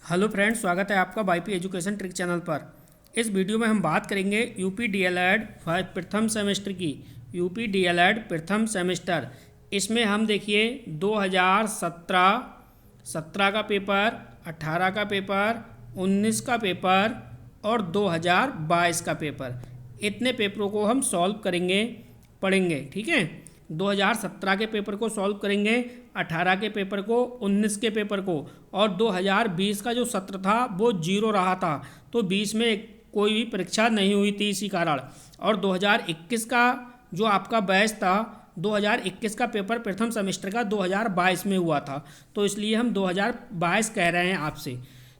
Hello friends, स्वागत है आपका वाईपी एजुकेशन ट्रिक चैनल पर। इस वीडियो में हम बात करेंगे यूपी डीएलएड प्रथम सेमेस्टर की। यूपी डीएलएड प्रथम सेमेस्टर, इसमें हम देखिए 2017 का पेपर, 18 का पेपर, 19 का पेपर और 2022 का पेपर, इतने पेपरों को हम सॉल्व करेंगे, पढ़ेंगे। ठीक है, 2017 के पेपर को सॉल्व करेंगे, 18 के पेपर को, 19 के पेपर को, और 2020 का जो सत्र था वो 0 रहा था, तो 20 में कोई भी परीक्षा नहीं हुई थी इसी कारण। और 2021 का जो आपका बैच था, 2021 का पेपर प्रथम सेमेस्टर का 2022 में हुआ था, तो इसलिए हम 2022 कह रहे हैं आपसे।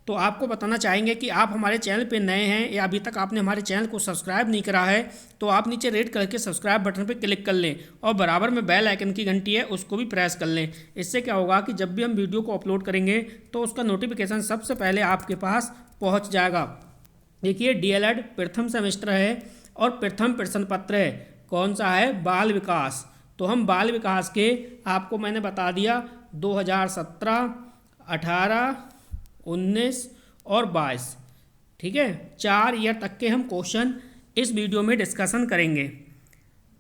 तो आपको बताना चाहेंगे कि आप हमारे चैनल पे नए हैं या अभी तक आपने हमारे चैनल को सब्सक्राइब नहीं करा है, तो आप नीचे रेड कलर के सब्सक्राइब बटन पे क्लिक कर लें और बराबर में बेल आइकन की घंटी है उसको भी प्रेस कर लें। इससे क्या होगा कि जब भी हम वीडियो को अपलोड करेंगे तो उसका नोटिफिकेशन सबसे पहले आपके पास पहुँच जाएगा। देखिए, डीएलएड प्रथम सेमेस्टर है और प्रथम प्रश्न पत्र है। कौन सा है? बाल विकास। तो हम बाल विकास के, आपको मैंने बता दिया, 2017, 18, 19 और 22, ठीक है, 4 ईयर तक के हम क्वेश्चन इस वीडियो में डिस्कशन करेंगे।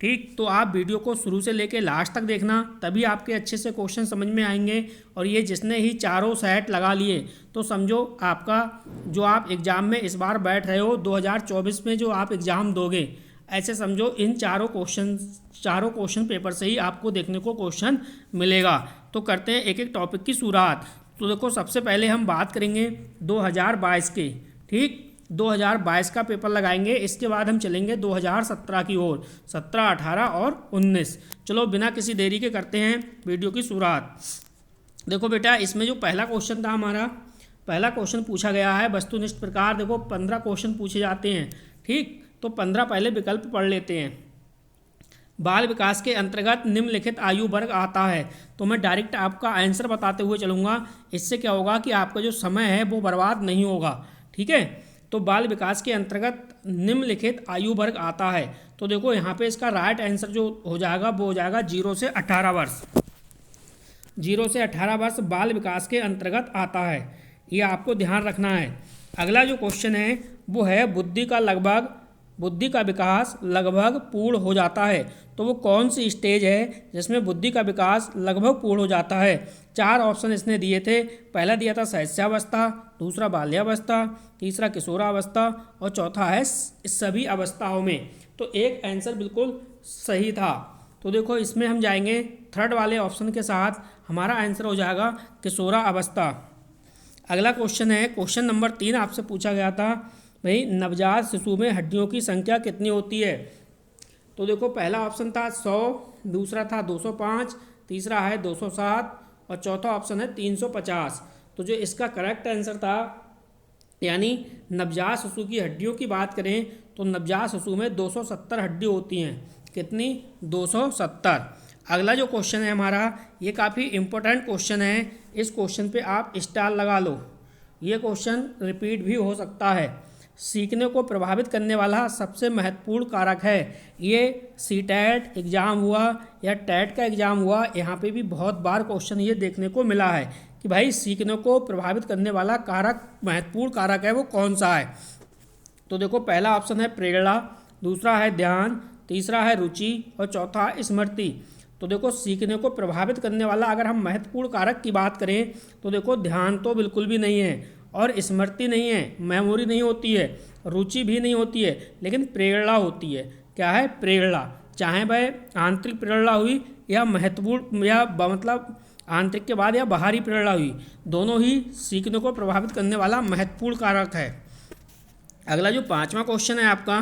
ठीक, तो आप वीडियो को शुरू से लेकर लास्ट तक देखना, तभी आपके अच्छे से क्वेश्चन समझ में आएंगे। और ये जिसने ही चारों सेट लगा लिए तो समझो आपका जो आप एग्ज़ाम में इस बार बैठ रहे हो 2024 में जो आप एग्ज़ाम दोगे, ऐसे समझो इन चारों क्वेश्चन पेपर से ही आपको देखने को क्वेश्चन मिलेगा। तो करते हैं एक एक टॉपिक की शुरुआत। तो देखो, सबसे पहले हम बात करेंगे 2022 के। ठीक, 2022 का पेपर लगाएंगे, इसके बाद हम चलेंगे 2017 की ओर, 17, 18 और 19। चलो बिना किसी देरी के करते हैं वीडियो की शुरुआत। देखो बेटा, इसमें जो पहला क्वेश्चन था हमारा, पहला क्वेश्चन पूछा गया है वस्तुनिष्ठ प्रकार। देखो 15 क्वेश्चन पूछे जाते हैं। ठीक, तो 15 पहले विकल्प पढ़ लेते हैं। बाल विकास के अंतर्गत निम्नलिखित आयु वर्ग आता है। तो मैं डायरेक्ट आपका आंसर बताते हुए चलूँगा, इससे क्या होगा कि आपका जो समय है वो बर्बाद नहीं होगा। ठीक है, तो बाल विकास के अंतर्गत निम्नलिखित आयु वर्ग आता है। तो देखो यहाँ पे इसका राइट आंसर जो हो जाएगा वो हो जाएगा 0 से 18 वर्ष। 0 से 18 वर्ष बाल विकास के अंतर्गत आता है, ये आपको ध्यान रखना है। अगला जो क्वेश्चन है वो है बुद्धि का विकास लगभग पूर्ण हो जाता है। तो वो कौन सी स्टेज है जिसमें बुद्धि का विकास लगभग पूर्ण हो जाता है? 4 ऑप्शन इसने दिए थे। पहला दिया था शैशवावस्था, दूसरा बाल्यावस्था, तीसरा किशोरावस्था और चौथा है सभी अवस्थाओं में। तो एक आंसर बिल्कुल सही था। तो देखो, इसमें हम जाएंगे थर्ड वाले ऑप्शन के साथ, हमारा आंसर हो जाएगा किशोरावस्था। अगला क्वेश्चन है, क्वेश्चन नंबर 3 आपसे पूछा गया था, भाई नवजात शिशु में हड्डियों की संख्या कितनी होती है? तो देखो, पहला ऑप्शन था 100, दूसरा था 205, तीसरा है 207 और चौथा ऑप्शन है 350। तो जो इसका करेक्ट आंसर था, यानी नवजात शिशु की हड्डियों की बात करें तो नवजात शिशु में 270 हड्डी होती हैं। कितनी? 270। अगला जो क्वेश्चन है हमारा, ये काफ़ी इम्पोर्टेंट क्वेश्चन है। इस क्वेश्चन पे आप स्टार लगा लो, ये क्वेश्चन रिपीट भी हो सकता है। सीखने को प्रभावित करने वाला सबसे महत्वपूर्ण कारक है। ये सीटेट एग्ज़ाम हुआ या टेट का एग्ज़ाम हुआ, यहाँ पे भी बहुत बार क्वेश्चन ये देखने को मिला है कि भाई सीखने को प्रभावित करने वाला कारक, महत्वपूर्ण कारक है वो कौन सा है? तो देखो, पहला ऑप्शन है प्रेरणा, दूसरा है ध्यान, तीसरा है रुचि और चौथा है स्मृति। तो देखो, सीखने को प्रभावित करने वाला अगर हम महत्वपूर्ण कारक की बात करें तो देखो, ध्यान तो बिल्कुल भी नहीं है और स्मृति नहीं है, मेमोरी नहीं होती है, रुचि भी नहीं होती है, लेकिन प्रेरणा होती है। क्या है? प्रेरणा। चाहे वह आंतरिक प्रेरणा हुई या महत्वपूर्ण या मतलब आंतरिक के बाद या बाहरी प्रेरणा हुई, दोनों ही सीखने को प्रभावित करने वाला महत्वपूर्ण कारक है। अगला जो 5वां क्वेश्चन है आपका,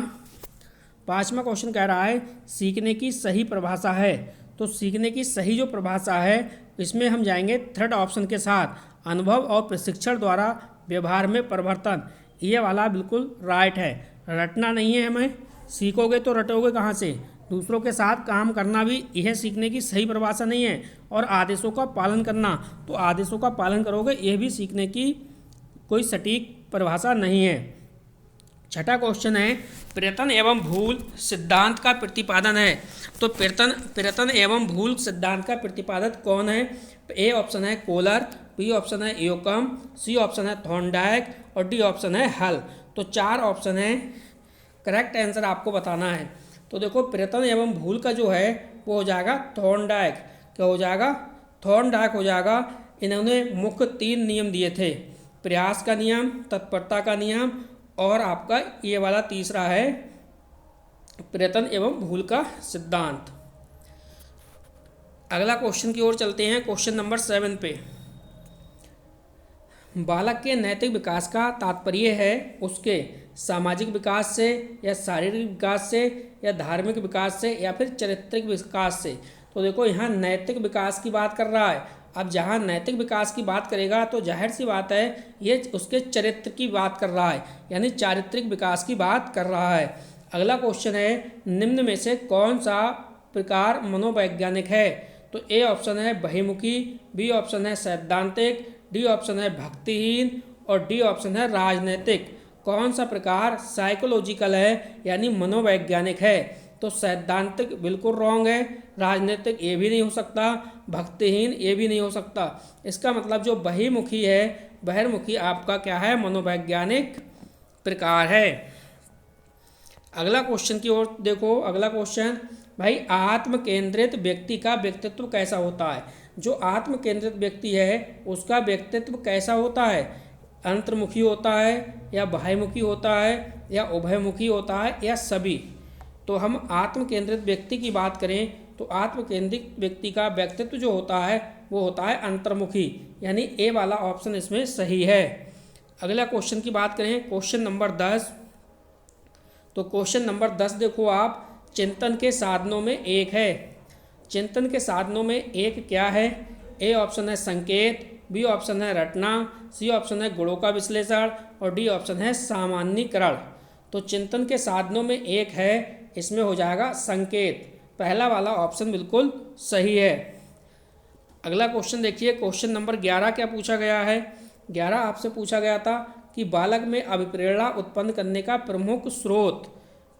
5वां क्वेश्चन कह रहा है सीखने की सही परिभाषा है। तो सीखने की सही जो परिभाषा है, इसमें हम जाएंगे थर्ड ऑप्शन के साथ, अनुभव और प्रशिक्षण द्वारा व्यवहार में परिवर्तन। ये वाला बिल्कुल राइट है। रटना नहीं है हमें, सीखोगे तो रटोगे कहाँ से? दूसरों के साथ काम करना भी यह सीखने की सही परिभाषा नहीं है। और आदेशों का पालन करना, तो आदेशों का पालन करोगे, यह भी सीखने की कोई सटीक परिभाषा नहीं है। छठा क्वेश्चन है प्रयत्न एवं भूल सिद्धांत का प्रतिपादन है। तो प्रयत्न एवं भूल सिद्धांत का प्रतिपादक कौन है? ए ऑप्शन है कोलर, बी ऑप्शन है इयोकम, सी ऑप्शन है थॉर्नडाइक और डी ऑप्शन है हल। तो 4 ऑप्शन है, करेक्ट आंसर आपको बताना है। तो देखो प्रयत्न एवं भूल का जो है वो हो जाएगा थॉर्नडाइक। क्या हो जाएगा? थॉर्नडाइक हो जाएगा। इन्होंने मुख्य 3 नियम दिए थे, प्रयास का नियम, तत्परता का नियम और आपका ये वाला तीसरा है प्रयत्न एवं भूल का सिद्धांत। अगला क्वेश्चन की ओर चलते हैं, क्वेश्चन नंबर 7 पे। बालक के नैतिक विकास का तात्पर्य है उसके सामाजिक विकास से या शारीरिक विकास से या धार्मिक विकास से या फिर चारित्रिक विकास से। तो देखो यहाँ नैतिक विकास की बात कर रहा है। अब जहाँ नैतिक विकास की बात करेगा तो जाहिर सी बात है ये उसके चरित्र की बात कर रहा है, यानी चारित्रिक विकास की बात कर रहा है। अगला क्वेश्चन है, निम्न में से कौन सा प्रकार मनोवैज्ञानिक है? तो ए ऑप्शन है बहिमुखी, बी ऑप्शन है सैद्धांतिक, डी ऑप्शन है भक्तिहीन और डी ऑप्शन है राजनैतिक। कौन सा प्रकार साइकोलॉजिकल है यानी मनोवैज्ञानिक है? तो सैद्धांतिक बिल्कुल रॉन्ग है, राजनीतिक ये भी नहीं हो सकता, भक्तिहीन ये भी नहीं हो सकता। इसका मतलब जो बहिमुखी है, बहिर्मुखी आपका क्या है? मनोवैज्ञानिक प्रकार है। अगला क्वेश्चन की ओर देखो। अगला क्वेश्चन, भाई आत्म केंद्रित व्यक्ति का व्यक्तित्व कैसा होता है? जो आत्म केंद्रित व्यक्ति है उसका व्यक्तित्व कैसा होता है? अंतर्मुखी होता है या बाह्यमुखी होता है या उभयमुखी होता है या सभी? तो हम आत्म केंद्रित व्यक्ति की बात करें तो आत्म केंद्रित व्यक्ति का व्यक्तित्व जो होता है वो होता है अंतर्मुखी, यानी ए वाला ऑप्शन इसमें सही है। अगला क्वेश्चन की बात करें, क्वेश्चन नंबर 10। तो क्वेश्चन नंबर 10 देखो आप, चिंतन के साधनों में एक है। चिंतन के साधनों में एक क्या है? ए ऑप्शन है संकेत, बी ऑप्शन है रटना, सी ऑप्शन है गुणों का विश्लेषण और डी ऑप्शन है सामान्यीकरण। तो चिंतन के साधनों में एक है, इसमें हो जाएगा संकेत। पहला वाला ऑप्शन बिल्कुल सही है। अगला क्वेश्चन देखिए, क्वेश्चन नंबर 11 क्या पूछा गया है? 11 आपसे पूछा गया था कि बालक में अभिप्रेरणा उत्पन्न करने का प्रमुख स्रोत।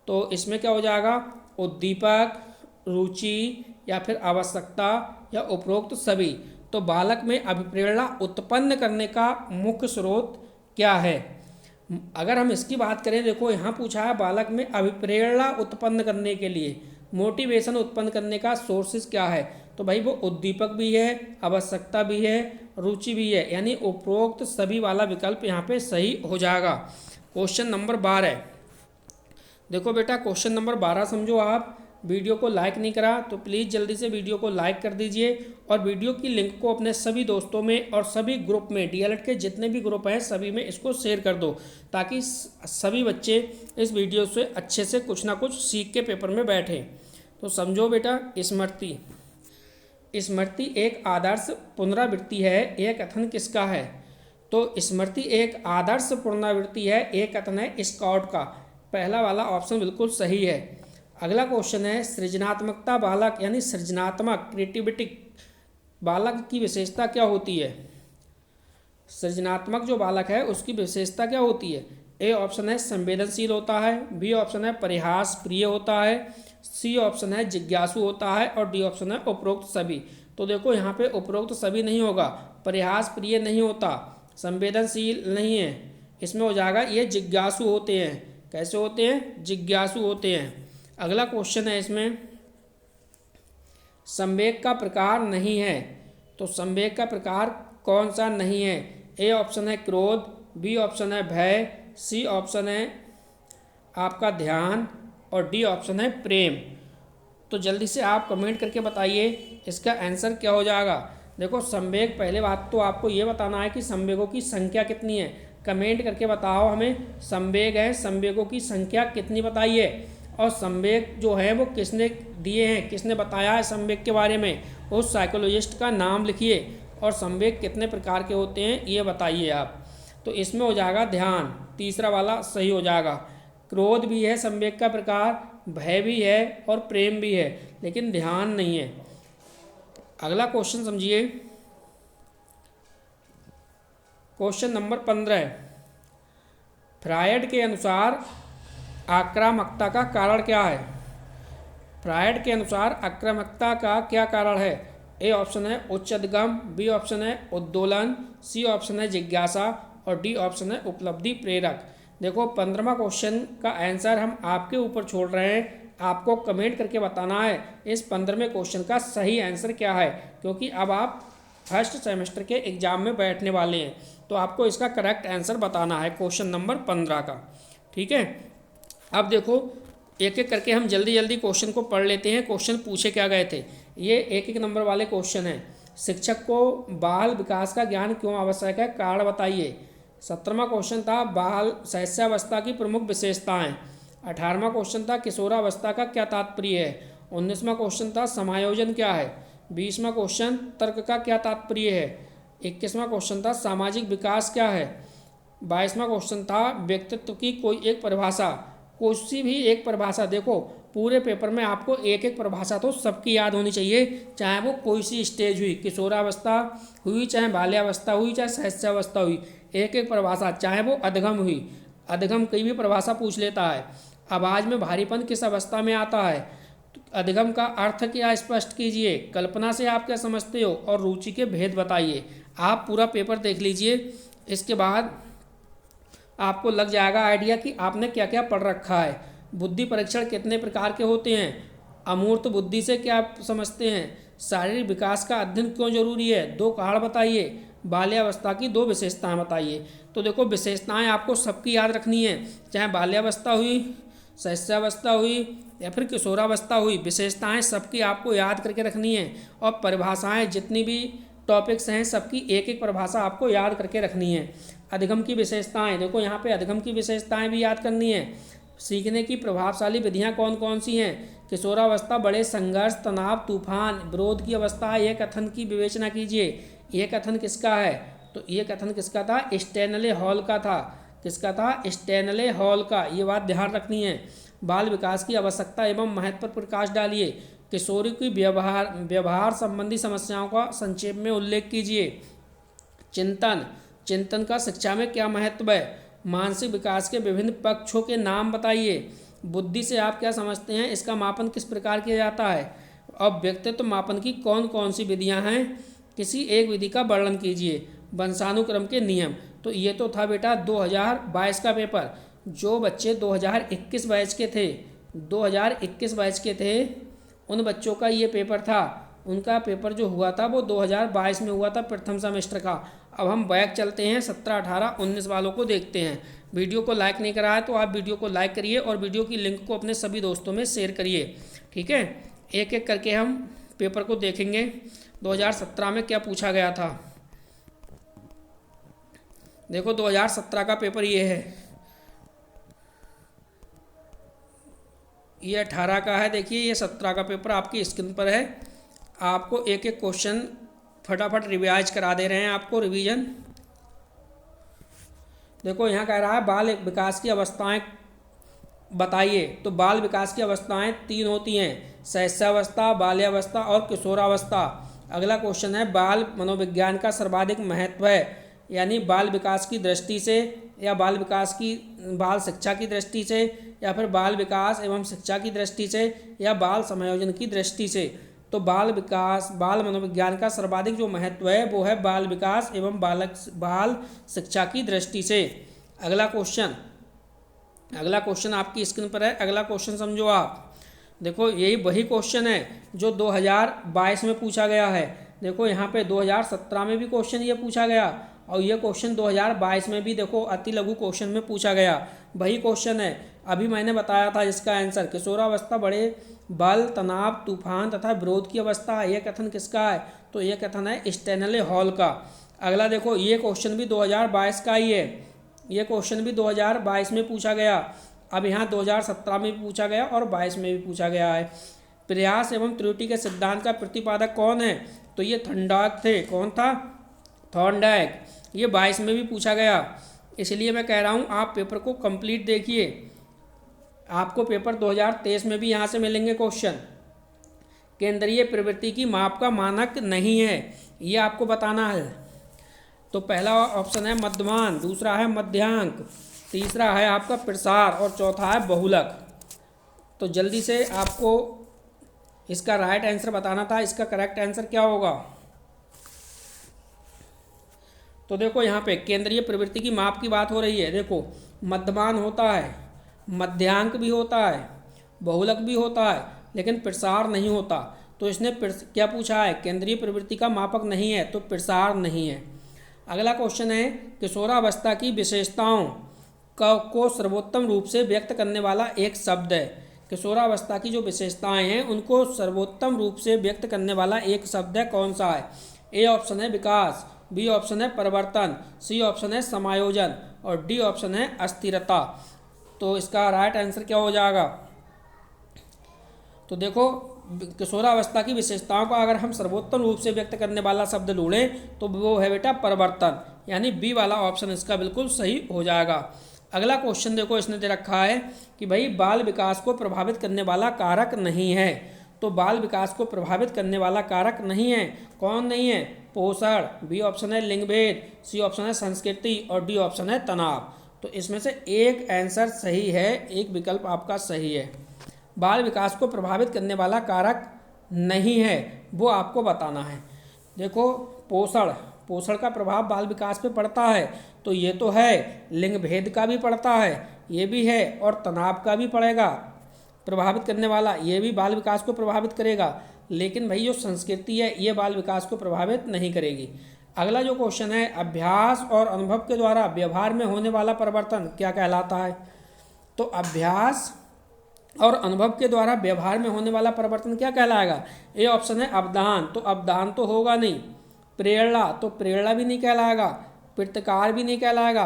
तो इसमें क्या हो जाएगा? उद्दीपक, रुचि या फिर आवश्यकता या उपरोक्त सभी। तो बालक में अभिप्रेरणा उत्पन्न करने का मुख्य स्रोत क्या है? अगर हम इसकी बात करें, देखो यहाँ पूछा है बालक में अभिप्रेरणा उत्पन्न करने के लिए, मोटिवेशन उत्पन्न करने का सोर्सेज क्या है? तो भाई वो उद्दीपक भी है, आवश्यकता भी है, रुचि भी है, यानी उपरोक्त सभी वाला विकल्प यहाँ पे सही हो जाएगा। Question number 12। देखो बेटा क्वेश्चन नंबर 12 समझो आप। वीडियो को लाइक नहीं करा तो प्लीज़ जल्दी से वीडियो को लाइक कर दीजिए और वीडियो की लिंक को अपने सभी दोस्तों में और सभी ग्रुप में, डीएलएड के जितने भी ग्रुप हैं सभी में इसको शेयर कर दो, ताकि सभी बच्चे इस वीडियो से अच्छे से कुछ ना कुछ सीख के पेपर में बैठें। तो समझो बेटा, स्मृति। स्मृति एक आदर्श पुनरावृत्ति है, यह कथन किसका है? तो स्मृति एक आदर्श पुनरावृत्ति है, एक कथन है स्कॉट का। पहला वाला ऑप्शन बिल्कुल सही है। अगला क्वेश्चन है, सृजनात्मकता बालक यानी सृजनात्मक क्रिएटिविटी बालक की विशेषता क्या होती है? सृजनात्मक जो बालक है उसकी विशेषता क्या होती है? ए ऑप्शन है संवेदनशील होता है, बी ऑप्शन है परिहास प्रिय होता है, सी ऑप्शन है जिज्ञासु होता है और डी ऑप्शन है उपरोक्त सभी। तो देखो यहाँ पे उपरोक्त सभी नहीं होगा, परिहास प्रिय नहीं होता, संवेदनशील नहीं है, इसमें हो जाएगा ये जिज्ञासु होते हैं। कैसे होते हैं? जिज्ञासु होते हैं। अगला क्वेश्चन है इसमें, संवेग का प्रकार नहीं है। तो संवेग का प्रकार कौन सा नहीं है? ए ऑप्शन है क्रोध, बी ऑप्शन है भय, सी ऑप्शन है आपका ध्यान और डी ऑप्शन है प्रेम। तो जल्दी से आप कमेंट करके बताइए इसका आंसर क्या हो जाएगा। देखो संवेग, पहले बात तो आपको ये बताना है कि संवेगों की संख्या कितनी है। कमेंट करके बताओ हमें, संवेग है, संवेगों की संख्या कितनी बताइए और संवेग जो है वो किसने दिए हैं, किसने बताया है संवेग के बारे में, उस साइकोलॉजिस्ट का नाम लिखिए और संवेग कितने प्रकार के होते हैं ये बताइए आप। तो इसमें हो जाएगा ध्यान, तीसरा वाला सही हो जाएगा। क्रोध भी है संवेग का प्रकार, भय भी है और प्रेम भी है, लेकिन ध्यान नहीं है। अगला क्वेश्चन समझिए, क्वेश्चन नंबर 15। फ्रायड के अनुसार आक्रामकता का कारण क्या है? फ्रायड के अनुसार आक्रामकता का क्या कारण है? ए ऑप्शन है उच्चदगम, बी ऑप्शन है उद्दोलन, सी ऑप्शन है जिज्ञासा और डी ऑप्शन है उपलब्धि प्रेरक। देखो 15वां क्वेश्चन का आंसर हम आपके ऊपर छोड़ रहे हैं, आपको कमेंट करके बताना है इस 15वें क्वेश्चन का सही आंसर क्या है, क्योंकि अब आप फर्स्ट सेमेस्टर के एग्जाम में बैठने वाले हैं, तो आपको इसका करेक्ट आंसर बताना है क्वेश्चन नंबर 15 का। ठीक है, अब देखो एक एक करके हम जल्दी जल्दी क्वेश्चन को पढ़ लेते हैं। क्वेश्चन पूछे क्या गए थे, ये एक एक नंबर वाले क्वेश्चन हैं। शिक्षक को बाल विकास का ज्ञान क्यों आवश्यक है, कारण बताइए। 17वां क्वेश्चन था बाल शैशवावस्था की प्रमुख विशेषताएं। 18वां क्वेश्चन था किशोरावस्था का क्या तात्पर्य है। 19वां क्वेश्चन था समायोजन क्या है। 20वां क्वेश्चन तर्क का क्या तात्पर्य है। 21वां क्वेश्चन था सामाजिक विकास क्या है। 22वां क्वेश्चन था व्यक्तित्व की कोई एक परिभाषा, कोई भी एक परिभाषा। देखो पूरे पेपर में आपको एक एक परिभाषा तो सबकी याद होनी चाहिए, चाहे वो कोई सी स्टेज हुई, किशोरावस्था हुई, चाहे बाल्यावस्था हुई, चाहे शैशवावस्था हुई, एक एक परिभाषा, चाहे वो अधगम हुई, अधगम की भी परिभाषा पूछ लेता है। आवाज़ में भारीपन किस अवस्था में आता है, अधगम का अर्थ क्या स्पष्ट कीजिए, कल्पना से आप क्या समझते हो और रुचि के भेद बताइए। आप पूरा पेपर देख लीजिए, इसके बाद आपको लग जाएगा आइडिया कि आपने क्या क्या पढ़ रखा है। बुद्धि परीक्षण कितने प्रकार के होते हैं, अमूर्त बुद्धि से क्या आप समझते हैं, शारीरिक विकास का अध्ययन क्यों जरूरी है, 2 कारण बताइए, बाल्यावस्था की 2 विशेषताएं बताइए। तो देखो विशेषताएं आपको सबकी याद रखनी है, चाहे बाल्यावस्था हुई, शैशवावस्था हुई या फिर किशोरावस्था हुई, विशेषताएं सबकी आपको याद करके रखनी है। और परिभाषाएं जितनी भी टॉपिक्स हैं सबकी एक एक परिभाषा आपको याद करके रखनी है। अधिगम की विशेषताएं, देखो यहाँ पे अधिगम की विशेषताएं भी याद करनी है। सीखने की प्रभावशाली विधियां कौन कौन सी हैं, किशोरावस्था बड़े संघर्ष, तनाव, तूफान, विरोध की अवस्था। यह कथन की विवेचना कीजिए, यह कथन किसका है, तो ये कथन किसका था, स्टैनले हॉल का था। किसका था, स्टैनले हॉल का, ये बात ध्यान रखनी है। बाल विकास की आवश्यकता एवं महत्व पर प्रकाश डालिए। किशोरी की व्यवहार संबंधी समस्याओं का संक्षेप में उल्लेख कीजिए। चिंतन का शिक्षा में क्या महत्व है। मानसिक विकास के विभिन्न पक्षों के नाम बताइए। बुद्धि से आप क्या समझते हैं, इसका मापन किस प्रकार किया जाता है। और व्यक्तित्व मापन की कौन कौन सी विधियां हैं, किसी एक विधि का वर्णन कीजिए। वंशानुक्रम के नियम। तो ये तो था बेटा 2022 का पेपर। जो बच्चे 2021 बैच के थे, 2021 बैच के थे, उन बच्चों का ये पेपर था। उनका पेपर जो हुआ था वो 2022 में हुआ था, प्रथम सेमेस्टर का। अब हम बैक चलते हैं 17, 18, 19 वालों को देखते हैं। वीडियो को लाइक नहीं करा है तो आप वीडियो को लाइक करिए और वीडियो की लिंक को अपने सभी दोस्तों में शेयर करिए। ठीक है, एक एक करके हम पेपर को देखेंगे। 2017 में क्या पूछा गया था, देखो 2017 का पेपर ये है, ये 18 का है। देखिए ये 17 का पेपर आपकी स्क्रीन पर है। आपको एक एक क्वेश्चन फटाफट रिवाइज करा दे रहे हैं, आपको रिवीजन। देखो यहाँ कह रहा है बाल विकास की अवस्थाएं बताइए। तो बाल विकास की अवस्थाएं 3 होती हैं, शैशवावस्था, बाल्यावस्था और किशोरावस्था। अगला क्वेश्चन है बाल मनोविज्ञान का सर्वाधिक महत्व है, यानी बाल विकास की दृष्टि से या बाल शिक्षा की दृष्टि से या फिर बाल विकास एवं शिक्षा की दृष्टि से या बाल समायोजन की दृष्टि से। तो बाल मनोविज्ञान का सर्वाधिक जो महत्व है वो है बाल विकास एवं बाल शिक्षा की दृष्टि से। अगला क्वेश्चन आपकी स्क्रीन पर है। अगला क्वेश्चन समझो आप। देखो यही वही क्वेश्चन है जो 2022 में पूछा गया है। देखो यहाँ पे 2017 में भी क्वेश्चन ये पूछा गया और ये क्वेश्चन 2022 में भी देखो अति लघु क्वेश्चन में पूछा गया। वही क्वेश्चन है, अभी मैंने बताया था इसका आंसर। किशोरावस्था बड़े बल, तनाव, तूफान तथा विरोध की अवस्था। यह कथन किसका है, तो यह कथन है स्टैनले हॉल का। अगला देखो ये क्वेश्चन भी 2022 का ही है, ये क्वेश्चन भी 2022 में पूछा गया। अब यहाँ 2017 में भी पूछा गया और 22 में भी पूछा गया है। प्रयास एवं त्रुटि के सिद्धांत का प्रतिपादक कौन है, तो ये थॉर्नडाइक थे। कौन था, थॉर्नडाइक। ये 22 में भी पूछा गया, इसलिए मैं कह रहा हूँ आप पेपर को कंप्लीट देखिए। आपको पेपर 2023 में भी यहाँ से मिलेंगे क्वेश्चन। केंद्रीय प्रवृत्ति की माप का मानक नहीं है, ये आपको बताना है। तो पहला ऑप्शन है मध्यमान, दूसरा है मध्यांक, तीसरा है आपका प्रसार और चौथा है बहुलक। तो जल्दी से आपको इसका राइट आंसर बताना था। इसका करेक्ट आंसर क्या होगा? तो देखो यहाँ पे केंद्रीय प्रवृत्ति की माप की बात हो रही है। देखो मध्यमान होता है, मध्यांक भी होता है, बहुलक भी होता है, लेकिन प्रसार नहीं होता। तो इसने क्या पूछा है? केंद्रीय प्रवृत्ति का मापक नहीं है, तो प्रसार नहीं है। अगला क्वेश्चन है किशोरावस्था की विशेषताओं को सर्वोत्तम रूप से व्यक्त करने वाला एक शब्द है। किशोरावस्था की जो विशेषताएं हैं उनको सर्वोत्तम रूप से व्यक्त करने वाला एक शब्द है, कौन सा है? ए ऑप्शन है विकास, बी ऑप्शन है परिवर्तन, सी ऑप्शन है समायोजन और डी ऑप्शन है अस्थिरता। तो इसका राइट आंसर क्या हो जाएगा? तो देखो किशोरावस्था की विशेषताओं को अगर हम सर्वोत्तम रूप से व्यक्त करने वाला शब्द ढूंढें तो वो है बेटा परिवर्तन, यानी बी वाला ऑप्शन इसका बिल्कुल सही हो जाएगा। अगला क्वेश्चन देखो इसने दे रखा है कि भाई बाल विकास को प्रभावित करने वाला कारक नहीं है। तो बाल विकास को प्रभावित करने वाला कारक नहीं है, कौन नहीं है? पोषण, बी ऑप्शन है लिंग भेद, सी ऑप्शन है संस्कृति और डी ऑप्शन है तनाव। तो इसमें से एक आंसर सही है, एक विकल्प आपका सही है। बाल विकास को प्रभावित करने वाला कारक नहीं है, वो आपको बताना है। देखो पोषण का प्रभाव बाल विकास पे पड़ता है, तो ये तो है। लिंग भेद का भी पड़ता है, ये भी है, और तनाव का भी पड़ेगा प्रभावित करने वाला, ये भी बाल विकास को प्रभावित करेगा। लेकिन भाई जो संस्कृति है ये बाल विकास को प्रभावित नहीं करेगी। अगला जो क्वेश्चन है अभ्यास और अनुभव के द्वारा व्यवहार में होने वाला परिवर्तन क्या कहलाता है? तो अभ्यास और अनुभव के द्वारा व्यवहार में होने वाला परिवर्तन क्या कहलाएगा? ए ऑप्शन है अवधान, तो अवधान तो होगा नहीं। प्रेरणा, तो प्रेरणा भी नहीं कहलाएगा। प्रतिकार भी नहीं कहलाएगा।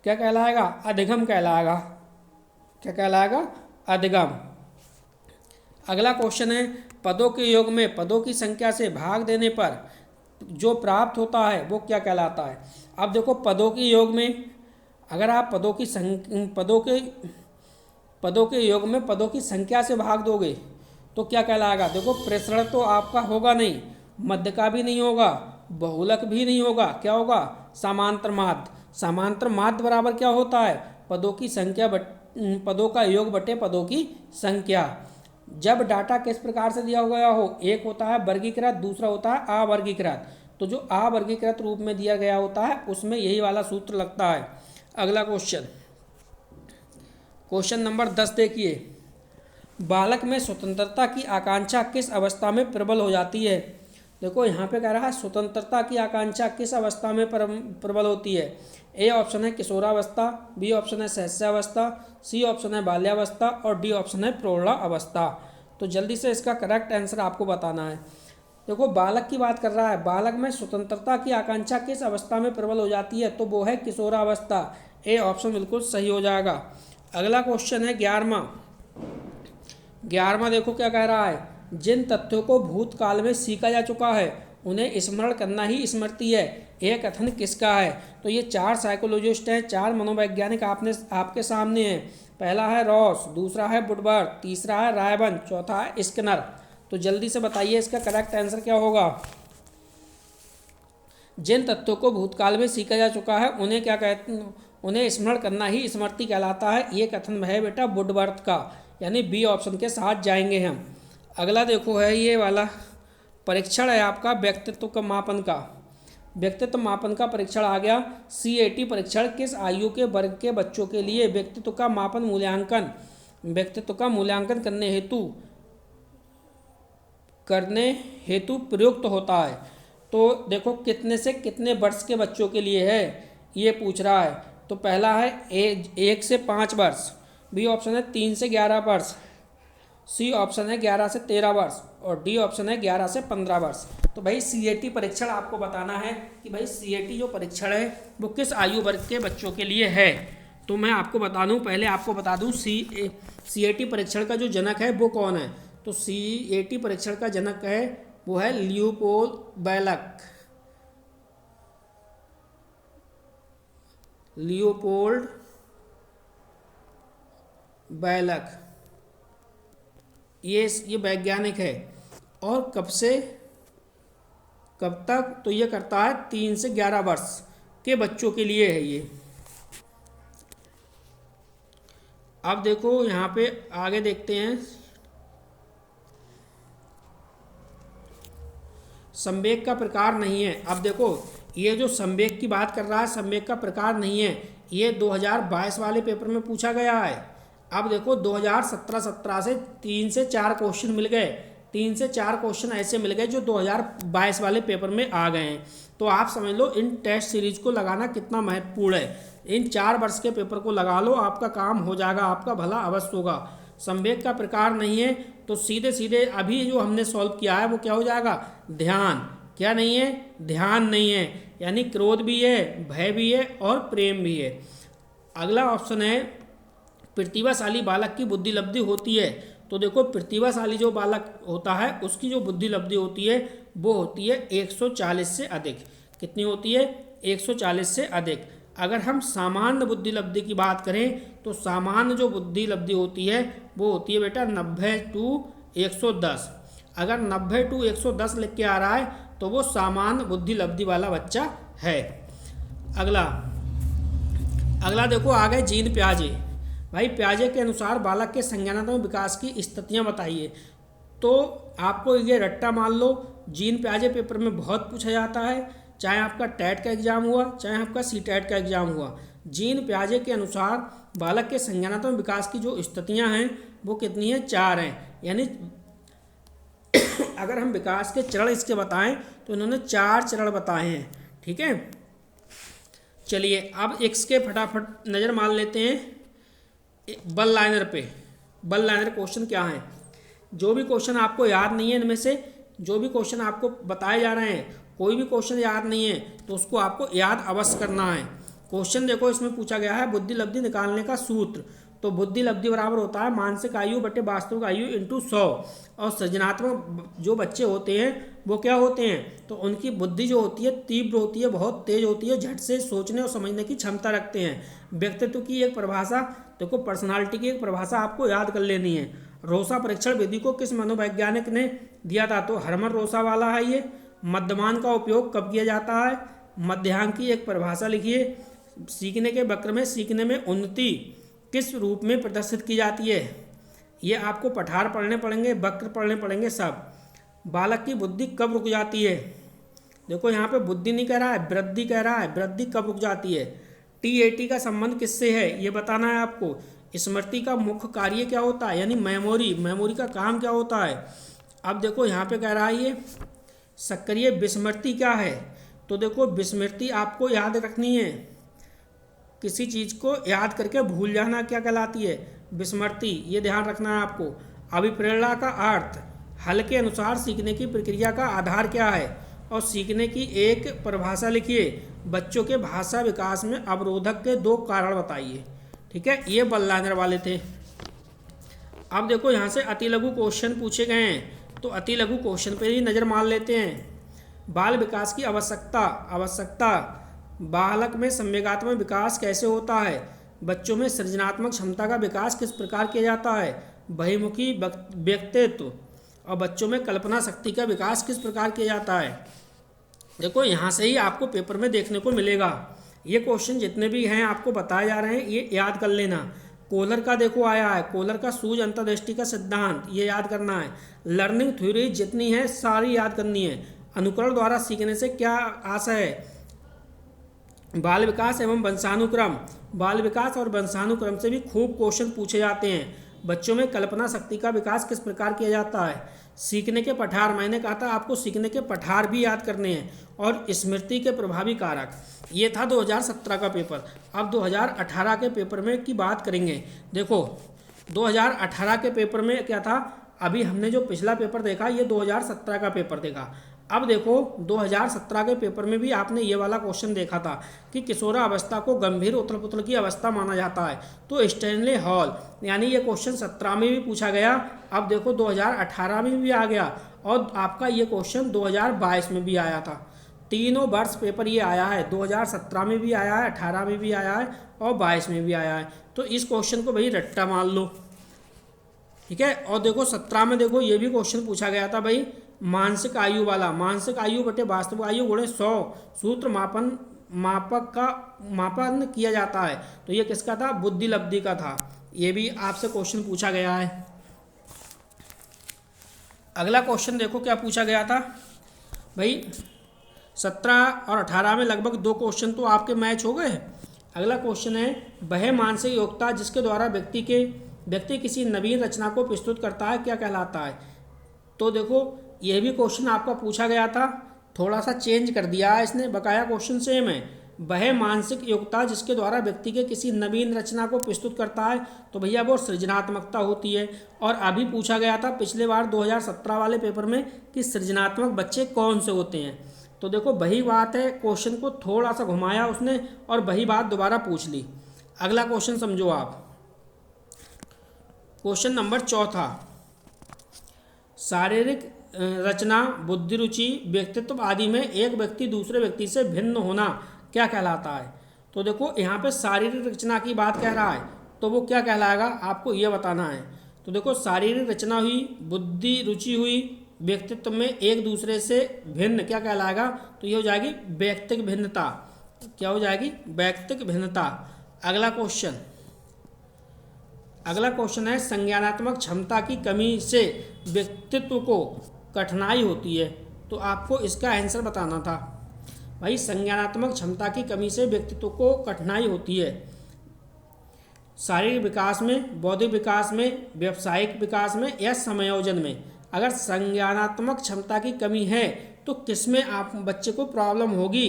क्या कहलाएगा? अधिगम कहलाएगा। क्या कहलाएगा? अधिगम। अगला क्वेश्चन है पदों के योग में पदों की संख्या से भाग देने पर जो प्राप्त होता है वो क्या कहलाता है? अब देखो पदों के योग में अगर आप पदों के योग में पदों की संख्या से भाग दोगे तो क्या कहलाएगा? देखो प्रसरण तो आपका होगा नहीं, मध्य का भी नहीं होगा, बहुलक भी नहीं होगा, क्या होगा? समांतर माध्य। समांतर माध्य बराबर क्या होता है? पदों की संख्या पदों का योग बटे पदों की संख्या। जब डाटा किस प्रकार से दिया गया हो, एक होता है वर्गीकृत, दूसरा होता है अवर्गीकृत। तो जो अवर्गीकृत रूप में दिया गया होता है उसमें यही वाला सूत्र लगता है। अगला क्वेश्चन नंबर 10 देखिए, बालक में स्वतंत्रता की आकांक्षा किस अवस्था में प्रबल हो जाती है? देखो यहाँ पे कह रहा है स्वतंत्रता की आकांक्षा किस अवस्था में प्रबल होती है? ए ऑप्शन है किशोरावस्था, बी ऑप्शन है शैशवावस्था, सी ऑप्शन है बाल्यावस्था और डी ऑप्शन है प्रौढ़ावस्था। तो जल्दी से इसका करेक्ट आंसर आपको बताना है। देखो बालक की बात कर रहा है, बालक में स्वतंत्रता की आकांक्षा किस अवस्था में प्रबल हो जाती है? तो वो है किशोरावस्था। ए ऑप्शन बिल्कुल सही हो जाएगा। अगला क्वेश्चन है 11वां देखो क्या कह रहा है, जिन तथ्यों को भूतकाल में सीखा जा चुका है उन्हें स्मरण करना ही स्मृति है, यह कथन किसका है? तो ये 4 साइकोलॉजिस्ट हैं, 4 मनोवैज्ञानिक आपके सामने हैं। पहला है रॉस, दूसरा है वुडवर्थ, तीसरा है रायबर्न, चौथा है स्किनर। तो जल्दी से बताइए इसका करेक्ट आंसर क्या होगा? जिन तथ्यों को भूतकाल में सीखा जा चुका है उन्हें क्या कहते हैं? उन्हें स्मरण करना ही स्मृति कहलाता है। ये कथन है बेटा वुडवर्थ का, यानी बी ऑप्शन के साथ जाएंगे हम। अगला देखो है ये वाला परीक्षण है आपका व्यक्तित्व का मापन का। व्यक्तित्व मापन का परीक्षण आ गया। CAT परीक्षण किस आयु के वर्ग के बच्चों के लिए व्यक्तित्व का मूल्यांकन करने हेतु प्रयुक्त होता है? तो देखो कितने से कितने वर्ष के बच्चों के लिए है ये पूछ रहा है। तो पहला है 1 से 5 वर्ष, बी ऑप्शन है 3 से 11 वर्ष, सी ऑप्शन है 11 से 13 वर्ष और डी ऑप्शन है 11 से 15 वर्ष। तो भाई CAT परीक्षण आपको बताना है कि भाई CAT जो परीक्षण है वो किस आयु वर्ग के बच्चों के लिए है। तो मैं आपको बता दूं, पहले आपको बता दूं CAT परीक्षण का जो जनक है वो कौन है? तो CAT परीक्षण का जनक है वो है लियोपोल्ड बैलक। ये वैज्ञानिक है। और कब से कब तक? तो ये करता है 3 से 11 वर्ष के बच्चों के लिए है ये। अब देखो यहाँ पे आगे देखते हैं, संवेग का प्रकार नहीं है। अब देखो ये जो संवेग की बात कर रहा है, संवेग का प्रकार नहीं है, ये 2022 वाले पेपर में पूछा गया है। अब देखो 2017 से 3 से 4 क्वेश्चन मिल गए, 3 से 4 क्वेश्चन ऐसे मिल गए जो 2022 वाले पेपर में आ गए हैं। तो आप समझ लो इन टेस्ट सीरीज को लगाना कितना महत्वपूर्ण है। इन 4 वर्ष के पेपर को लगा लो, आपका काम हो जाएगा, आपका भला अवश्य होगा। संवेग का प्रकार नहीं है तो सीधे सीधे अभी जो हमने सॉल्व किया है वो क्या हो जाएगा, ध्यान। क्या नहीं है, ध्यान नहीं है, यानी क्रोध भी है, भय भी है और प्रेम भी है। अगला ऑप्शन है प्रतिभाशाली बालक की बुद्धि लब्धि होती है। तो देखो प्रतिभाशाली जो बालक होता है उसकी जो बुद्धि लब्धि होती है वो होती है 140 से अधिक। कितनी होती है, 140 से अधिक। अगर हम सामान्य बुद्धि लब्धि की बात करें तो सामान्य जो बुद्धि लब्धि होती है वो होती है बेटा 90 टू 110। अगर 90 टू 110 लिख के आ रहा है तो वो सामान्य बुद्धि लब्धि वाला बच्चा है। अगला देखो आ गए जीन प्याजे। भाई प्याजे के अनुसार बालक के संज्ञानात्मक विकास की स्थितियां बताइए। तो आपको ये रट्टा मान लो, जीन प्याजे पेपर में बहुत पूछा जाता है, चाहे आपका टेट का एग्जाम हुआ चाहे आपका सीटेट का एग्जाम हुआ। जीन प्याजे के अनुसार बालक के संज्ञानात्मक विकास की जो स्थितियां हैं वो कितनी है, 4 हैं। यानी अगर हम विकास के चरण इसके बताएं तो इन्होंने 4 चरण बताए हैं। ठीक है, चलिए अब इसके फटाफट नज़र मार लेते हैं बल लाइनर पे। बल लाइनर क्वेश्चन क्या है, जो भी क्वेश्चन आपको याद नहीं है, इनमें से जो भी क्वेश्चन आपको बताए जा रहे हैं, कोई भी क्वेश्चन याद नहीं है तो उसको आपको याद अवश्य करना है। क्वेश्चन देखो इसमें पूछा गया है बुद्धि लब्धि निकालने का सूत्र। तो बुद्धि लब्धि बराबर होता है मानसिक आयु बटे वास्तविक आयु इंटू 100। और सृजनात्मक जो बच्चे होते हैं वो क्या होते हैं, तो उनकी बुद्धि जो होती है तीव्र होती है, बहुत तेज होती है, झट से सोचने और समझने की क्षमता रखते हैं। व्यक्तित्व की एक परिभाषा देखो, पर्सनालिटी की एक परिभाषा आपको याद कर लेनी है। रोसा परीक्षण विधि को किस मनोवैज्ञानिक ने दिया था, तो हरमन रोसा वाला है ये। मध्यमान का उपयोग कब किया जाता है, मध्यांक की एक परिभाषा लिखिए। सीखने के वक्र में सीखने में उन्नति किस रूप में प्रदर्शित की जाती है, ये आपको पठार पढ़ने पड़ेंगे, वक्र पढ़ने पड़ेंगे सब। बालक की बुद्धि कब रुक जाती है, देखो यहाँ पे बुद्धि नहीं कह रहा है, वृद्धि कह रहा है। वृद्धि कब रुक जाती है। टी का संबंध किससे है ये बताना है आपको। स्मृति का मुख्य कार्य क्या होता है, यानी मेमोरी का काम क्या होता है। अब देखो यहाँ पे कह रहा है ये सक्रिय विस्मृति क्या है, तो देखो विस्मृति आपको याद रखनी है, किसी चीज़ को याद करके भूल जाना क्या कहलाती है, विस्मृति। ये ध्यान रखना है आपको। अभिप्रेरणा का अर्थ, हल के अनुसार सीखने की प्रक्रिया का आधार क्या है, और सीखने की एक परिभाषा लिखिए। बच्चों के भाषा विकास में अवरोधक के 2 कारण बताइए। ठीक है, ये बल लाइनर वाले थे। अब देखो यहाँ से अति लघु क्वेश्चन पूछे गए हैं, तो अति लघु क्वेश्चन पे ही नज़र मार लेते हैं। बाल विकास की आवश्यकता, बालक में संवेगात्मक विकास कैसे होता है, बच्चों में सृजनात्मक क्षमता का विकास किस प्रकार किया जाता है, बहिमुखी व्यक्तित्व और बच्चों में कल्पना शक्ति का विकास किस प्रकार किया जाता है। देखो यहाँ से ही आपको पेपर में देखने को मिलेगा। ये क्वेश्चन जितने भी हैं आपको बताए जा रहे हैं, ये याद कर लेना। कोलर का देखो आया है, कोलर का सूझ अंतर्दृष्टि का सिद्धांत, ये याद करना है। लर्निंग थ्योरी जितनी है सारी याद करनी है। अनुकरण द्वारा सीखने से क्या आशय है, बाल विकास एवं वंशानुक्रम। बाल विकास और वंशानुक्रम से भी खूब क्वेश्चन पूछे जाते हैं। बच्चों में कल्पना शक्ति का विकास किस प्रकार किया जाता है। सीखने के पठार, मैंने कहा था आपको सीखने के पठार भी याद करने हैं, और स्मृति के प्रभावी कारक। ये था 2017 का पेपर। अब 2018 के पेपर में की बात करेंगे। देखो 2018 के पेपर में क्या था, अभी हमने जो पिछला पेपर देखा ये 2017 का पेपर देखा। अब देखो 2017 के पेपर में भी आपने ये वाला क्वेश्चन देखा था कि किशोरावस्था को गंभीर उथल पुथल की अवस्था माना जाता है, तो स्टैनले हॉल, यानी ये क्वेश्चन 17 में भी पूछा गया। अब देखो 2018 में भी आ गया, और आपका ये क्वेश्चन 2022 में भी आया था। तीनों वर्ष पेपर ये आया है, 2017 में भी आया है, 18 में भी आया है और 22 में भी आया है। तो इस क्वेश्चन को भाई रट्टा मान लो। ठीक है, और देखो 17 में देखो ये भी क्वेश्चन पूछा गया था भाई, मानसिक आयु वाला, मानसिक आयु बटे वास्तविक आयु गुणे 100 सूत्र मापन किया जाता है। तो ये किसका था, बुद्धि लब्धि का था। ये भी आपसे क्वेश्चन पूछा गया है। अगला क्वेश्चन देखो क्या पूछा गया था, भाई 17 और 18 में लगभग 2 क्वेश्चन तो आपके मैच हो गए। अगला क्वेश्चन है, वह मानसिक योग्यता जिसके द्वारा व्यक्ति किसी नवीन रचना को प्रस्तुत करता है क्या कहलाता है। तो देखो यह भी क्वेश्चन आपका पूछा गया था, थोड़ा सा चेंज कर दिया है इसने, बकाया क्वेश्चन सेम है। वह मानसिक योग्यता जिसके द्वारा व्यक्ति के किसी नवीन रचना को प्रस्तुत करता है, तो भैया वो सृजनात्मकता होती है। और अभी पूछा गया था पिछले बार 2017 वाले पेपर में कि सृजनात्मक बच्चे कौन से होते हैं। तो देखो वही बात है, क्वेश्चन को थोड़ा सा घुमाया उसने और वही बात दोबारा पूछ ली। अगला क्वेश्चन समझो आप, क्वेश्चन नंबर 4, शारीरिक रचना, बुद्धि, रुचि, व्यक्तित्व आदि में एक व्यक्ति दूसरे व्यक्ति से भिन्न होना क्या कहलाता है। तो देखो यहाँ पे शारीरिक रचना की बात कह रहा है, तो वो क्या कहलाएगा आपको ये बताना है। तो देखो शारीरिक रचना हुई, बुद्धि रुचि हुई, व्यक्तित्व में एक दूसरे से भिन्न क्या कहलाएगा, तो ये हो जाएगी व्यक्तिक भिन्नता। क्या हो जाएगी, व्यक्तिक भिन्नता। अगला क्वेश्चन है, संज्ञानात्मक क्षमता की कमी से व्यक्तित्व को कठिनाई होती है, तो आपको इसका आंसर बताना था। भाई संज्ञानात्मक क्षमता की कमी से व्यक्तित्व को कठिनाई होती है शारीरिक विकास में, बौद्धिक विकास में, व्यावसायिक विकास में या समायोजन में। अगर संज्ञानात्मक क्षमता की कमी है तो किसमें आप बच्चे को प्रॉब्लम होगी,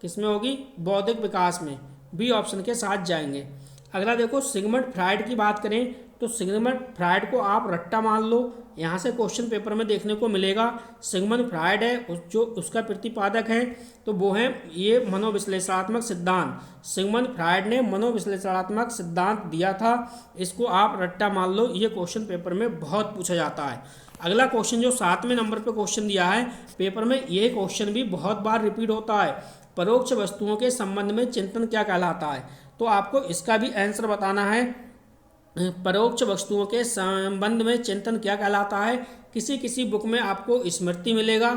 किसमें होगी, बौद्धिक विकास में। बी ऑप्शन के साथ जाएंगे। अगला देखो, सिगमंड फ्राइड की बात करें तो सिगमंड फ्राइड को आप रट्टा मान लो, यहाँ से क्वेश्चन पेपर में देखने को मिलेगा। सिगमंड फ्राइड है जो उसका प्रतिपादक है, तो वो है ये मनोविश्लेषणात्मक सिद्धांत। सिगमंड फ्राइड ने मनोविश्लेषणात्मक सिद्धांत दिया था, इसको आप रट्टा मान लो, ये क्वेश्चन पेपर में बहुत पूछा जाता है। अगला क्वेश्चन जो 7वें नंबर पे क्वेश्चन दिया है पेपर में, ये क्वेश्चन भी बहुत बार रिपीट होता है, परोक्ष वस्तुओं के संबंध में चिंतन क्या कहलाता है। तो आपको इसका भी आंसर बताना है, परोक्ष वस्तुओं के संबंध में चिंतन क्या कहलाता है। किसी किसी बुक में आपको स्मृति मिलेगा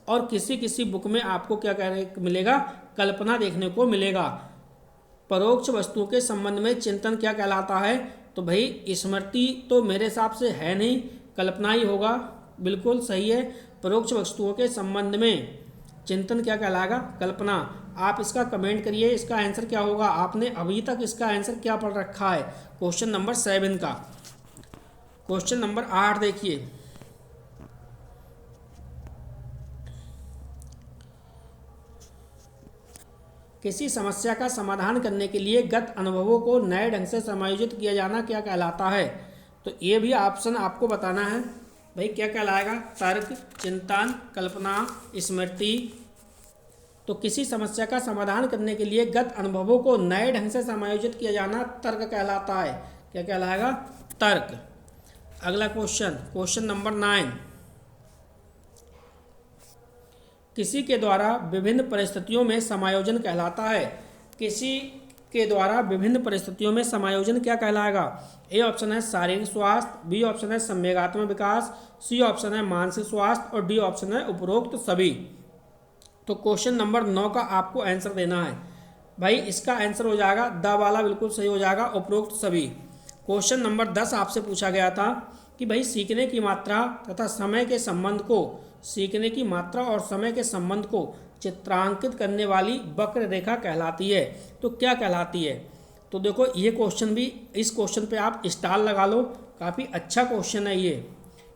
और किसी किसी बुक में आपको क्या मिलेगा, कल्पना देखने को मिलेगा। परोक्ष वस्तुओं के संबंध में चिंतन क्या कहलाता है, तो भाई स्मृति तो मेरे हिसाब से है नहीं, कल्पना ही होगा, बिल्कुल सही है। परोक्ष वस्तुओं के संबंध में चिंतन क्या कहलाएगा, कल्पना। आप इसका कमेंट करिए, इसका आंसर क्या होगा। आपने अभी तक इसका आंसर क्या पढ़ रखा है क्वेश्चन नंबर 7 का। क्वेश्चन नंबर 8 देखिए, किसी समस्या का समाधान करने के लिए गत अनुभवों को नए ढंग से समायोजित किया जाना क्या कहलाता है। तो ये भी ऑप्शन आपको बताना है भाई, क्या कहलाएगा, तर्क, चिंतन, कल्पना, स्मृति। तो किसी समस्या का समाधान करने के लिए गत अनुभवों को नए ढंग से समायोजित किया जाना तर्क कहलाता है। क्या कहलाएगा, तर्क। अगला क्वेश्चन नंबर 9, किसी के द्वारा विभिन्न परिस्थितियों में समायोजन कहलाता है। किसी के द्वारा विभिन्न परिस्थितियों में समायोजन क्या कहलाएगा। ए ऑप्शन है शारीरिक स्वास्थ्य, बी ऑप्शन है संवेगात्मक विकास, सी ऑप्शन है मानसिक स्वास्थ्य और डी ऑप्शन है उपरोक्त सभी। तो क्वेश्चन नंबर 9 का आपको आंसर देना है भाई, इसका आंसर हो जाएगा द वाला, बिल्कुल सही हो जाएगा, उपरोक्त सभी। क्वेश्चन नंबर 10 आपसे पूछा गया था कि भाई सीखने की मात्रा तथा समय के संबंध को, सीखने की मात्रा और समय के संबंध को चित्रांकित करने वाली वक्र रेखा कहलाती है। तो क्या कहलाती है। तो देखो ये क्वेश्चन भी, इस क्वेश्चन पे आप स्टार लगा लो, काफ़ी अच्छा क्वेश्चन है ये,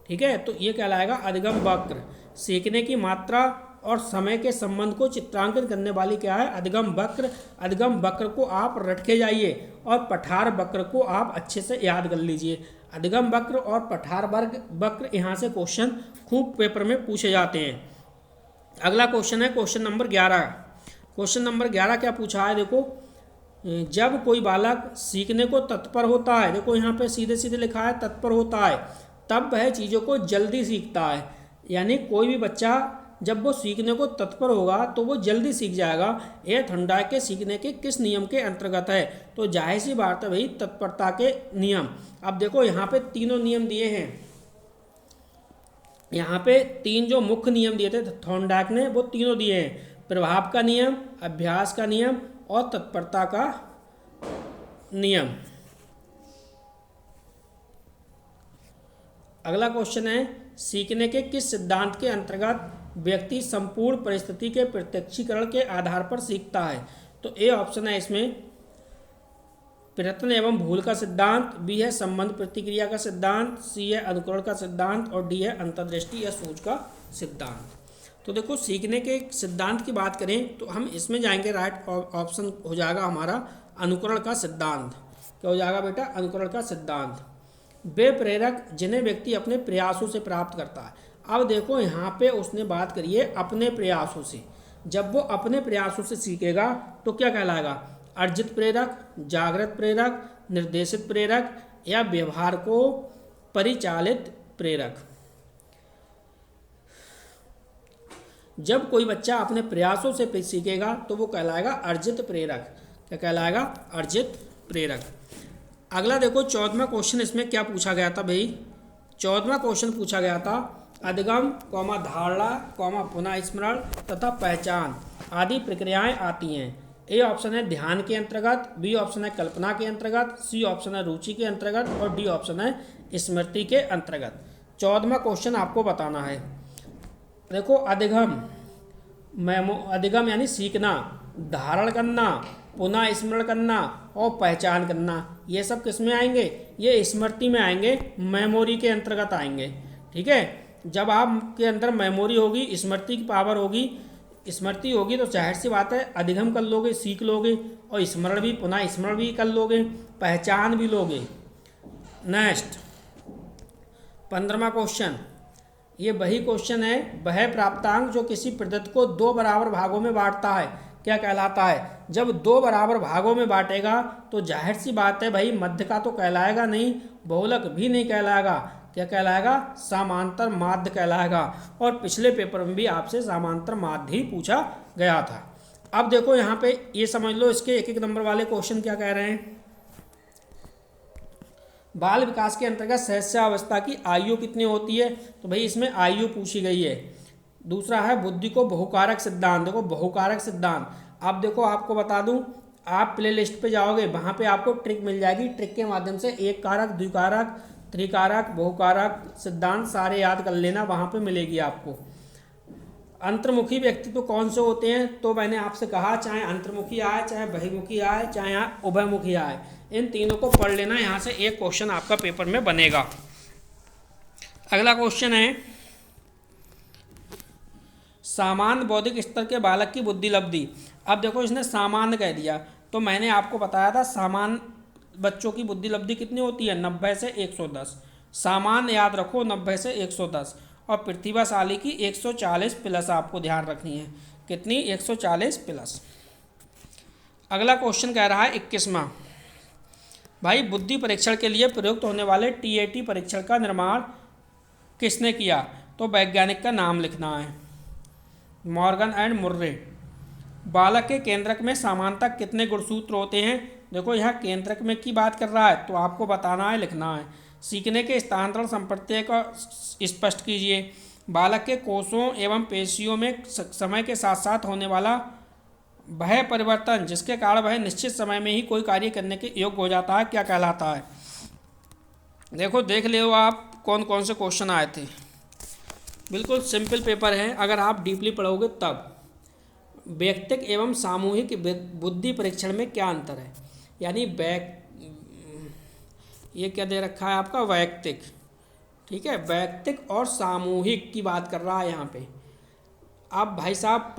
ठीक है। तो ये कहलाएगा अधिगम वक्र। सीखने की मात्रा और समय के संबंध को चित्रांकित करने वाली क्या है, अधिगम वक्र। अधिगम वक्र को आप रट के जाइए और पठार वक्र को आप अच्छे से याद कर लीजिए। अधिगम वक्र और पठार वर्ग वक्र यहाँ से क्वेश्चन खूब पेपर में पूछे जाते हैं। अगला क्वेश्चन है क्वेश्चन नंबर 11। क्वेश्चन नंबर 11 क्या पूछा है, देखो, जब कोई बालक सीखने को तत्पर होता है, देखो यहाँ पे सीधे सीधे लिखा है तत्पर होता है, तब वह चीज़ों को जल्दी सीखता है। यानी कोई भी बच्चा जब वो सीखने को तत्पर होगा तो वो जल्दी सीख जाएगा। यह थॉर्नडाइक के सीखने के किस नियम के अंतर्गत है। तो जाहिर सी बात है भाई, तत्परता के नियम। अब देखो यहाँ पे तीनों नियम दिए हैं, यहाँ पे 3 जो मुख्य नियम दिए थे थॉर्नडाइक ने, वो तीनों दिए हैं, प्रभाव का नियम, अभ्यास का नियम और तत्परता का नियम। अगला क्वेश्चन है, सीखने के किस सिद्धांत के अंतर्गत व्यक्ति संपूर्ण परिस्थिति के प्रत्यक्षीकरण के आधार पर सीखता है। तो ए ऑप्शन है इसमें प्रयत्न एवं भूल का सिद्धांत, बी है संबंध प्रतिक्रिया का सिद्धांत, सी है अनुकरण का सिद्धांत और डी है अंतर्दृष्टि या सोच का सिद्धांत। तो देखो सीखने के सिद्धांत की बात करें तो हम इसमें जाएंगे, राइट ऑप्शन हो जाएगा हमारा अनुकरण का सिद्धांत। क्या हो जाएगा बेटा? अनुकरण का सिद्धांत। वे प्रेरक जिन्हें व्यक्ति अपने प्रयासों से प्राप्त करता है। अब देखो यहाँ पे उसने बात करी है अपने प्रयासों से। जब वो अपने प्रयासों से सीखेगा तो क्या कहलाएगा? अर्जित प्रेरक, जागृत प्रेरक, निर्देशित प्रेरक या व्यवहार को परिचालित प्रेरक। जब कोई बच्चा अपने प्रयासों से सीखेगा तो वो कहलाएगा अर्जित प्रेरक। क्या कहलाएगा? अर्जित प्रेरक। अगला देखो 14वां क्वेश्चन इसमें क्या पूछा गया था भाई? 14वां क्वेश्चन पूछा गया था अधिगम, धारणा, पुनः स्मरण तथा पहचान आदि प्रक्रियाएं आती हैं। ए ऑप्शन है ध्यान के अंतर्गत, बी ऑप्शन है कल्पना के अंतर्गत, सी ऑप्शन है रुचि के अंतर्गत और डी ऑप्शन है स्मृति के अंतर्गत। 14वां क्वेश्चन आपको बताना है। देखो अधिगम यानी सीखना, धारण करना, पुनः स्मरण करना और पहचान करना, ये सब किस में आएंगे? ये स्मृति में आएंगे, मेमोरी के अंतर्गत आएंगे। ठीक है, जब आपके अंदर मेमोरी होगी, स्मृति की पावर होगी, स्मृति होगी तो जाहिर सी बात है अधिगम कर लोगे, सीख लोगे और स्मरण भी, पुनः स्मरण भी कर लोगे, पहचान भी लोगे। नेक्स्ट 15वां क्वेश्चन, ये वही क्वेश्चन है, वह प्राप्तांक जो किसी पद्धति को 2 बराबर भागों में बांटता है क्या कहलाता है? जब 2 बराबर भागों में बांटेगा तो जाहिर सी बात है भाई मध्य का तो कहलाएगा नहीं, बहुलक भी नहीं कहलाएगा। क्या कहलाएगा? समांतर माध्य कहलाएगा। और पिछले पेपर में भी आपसे समांतर माध्य ही पूछा गया था। अब देखो यहाँ पे ये समझ लो इसके एक एक नंबर वाले क्वेश्चन क्या कह रहे हैं। बाल विकास के अंतर्गत सहस्यावस्था की आयु कितनी होती है? तो भाई इसमें आयु पूछी गई है। दूसरा है बुद्धि को बहुकारक सिद्धांत। देखो बहुकारक सिद्धांत, अब देखो आपको बता दूं, आप प्ले लिस्ट पे जाओगे वहाँ पे आपको ट्रिक मिल जाएगी, ट्रिक के माध्यम से एक कारक, द्विकारक, त्रिकारक, बहुकारक सिद्धांत सारे याद कर लेना, वहाँ पे मिलेगी आपको। अंतर्मुखी व्यक्तित्व कौन से होते हैं? तो मैंने आपसे कहा चाहे अंतर्मुखी आए, चाहे बहिर्मुखी आए, चाहे उभयमुखी आए, इन तीनों को पढ़ लेना, यहाँ से एक क्वेश्चन आपका पेपर में बनेगा। अगला क्वेश्चन है सामान्य बौद्धिक स्तर के बालक की बुद्धि लब्धि। अब देखो इसने सामान्य कह दिया, तो मैंने आपको बताया था सामान्य बच्चों की बुद्धि लब्धि कितनी होती है? 90 से 110। सामान्य याद रखो 90 से 110 और प्रतिभाशाली की 140 प्लस आपको ध्यान रखनी है। कितनी? 140 प्लस। अगला क्वेश्चन कह रहा है 21वां, भाई बुद्धि परीक्षण के लिए प्रयुक्त होने वाले TAT परीक्षण का निर्माण किसने किया? तो वैज्ञानिक का नाम लिखना है, मॉर्गन एंड मुर्रे। बालक के केंद्रक में समानता कितने गुणसूत्र होते हैं? देखो यहाँ केंद्रक में की बात कर रहा है तो आपको बताना है, लिखना है। सीखने के स्थानांतरण संप्रत्यय को स्पष्ट कीजिए। बालक के कोषों एवं पेशियों में समय के साथ साथ होने वाला वह परिवर्तन जिसके कारण वह निश्चित समय में ही कोई कार्य करने के योग्य हो जाता है क्या कहलाता है? देखो देख लो आप कौन कौन से क्वेश्चन आए थे। बिल्कुल सिंपल पेपर है, अगर आप डीपली पढ़ोगे तब। व्यक्तिक एवं सामूहिक बुद्धि परीक्षण में क्या अंतर है? यानी ये क्या दे रखा है आपका? वैयक्तिक। ठीक है, वैयक्तिक और सामूहिक की बात कर रहा है यहाँ पे। अब भाई साहब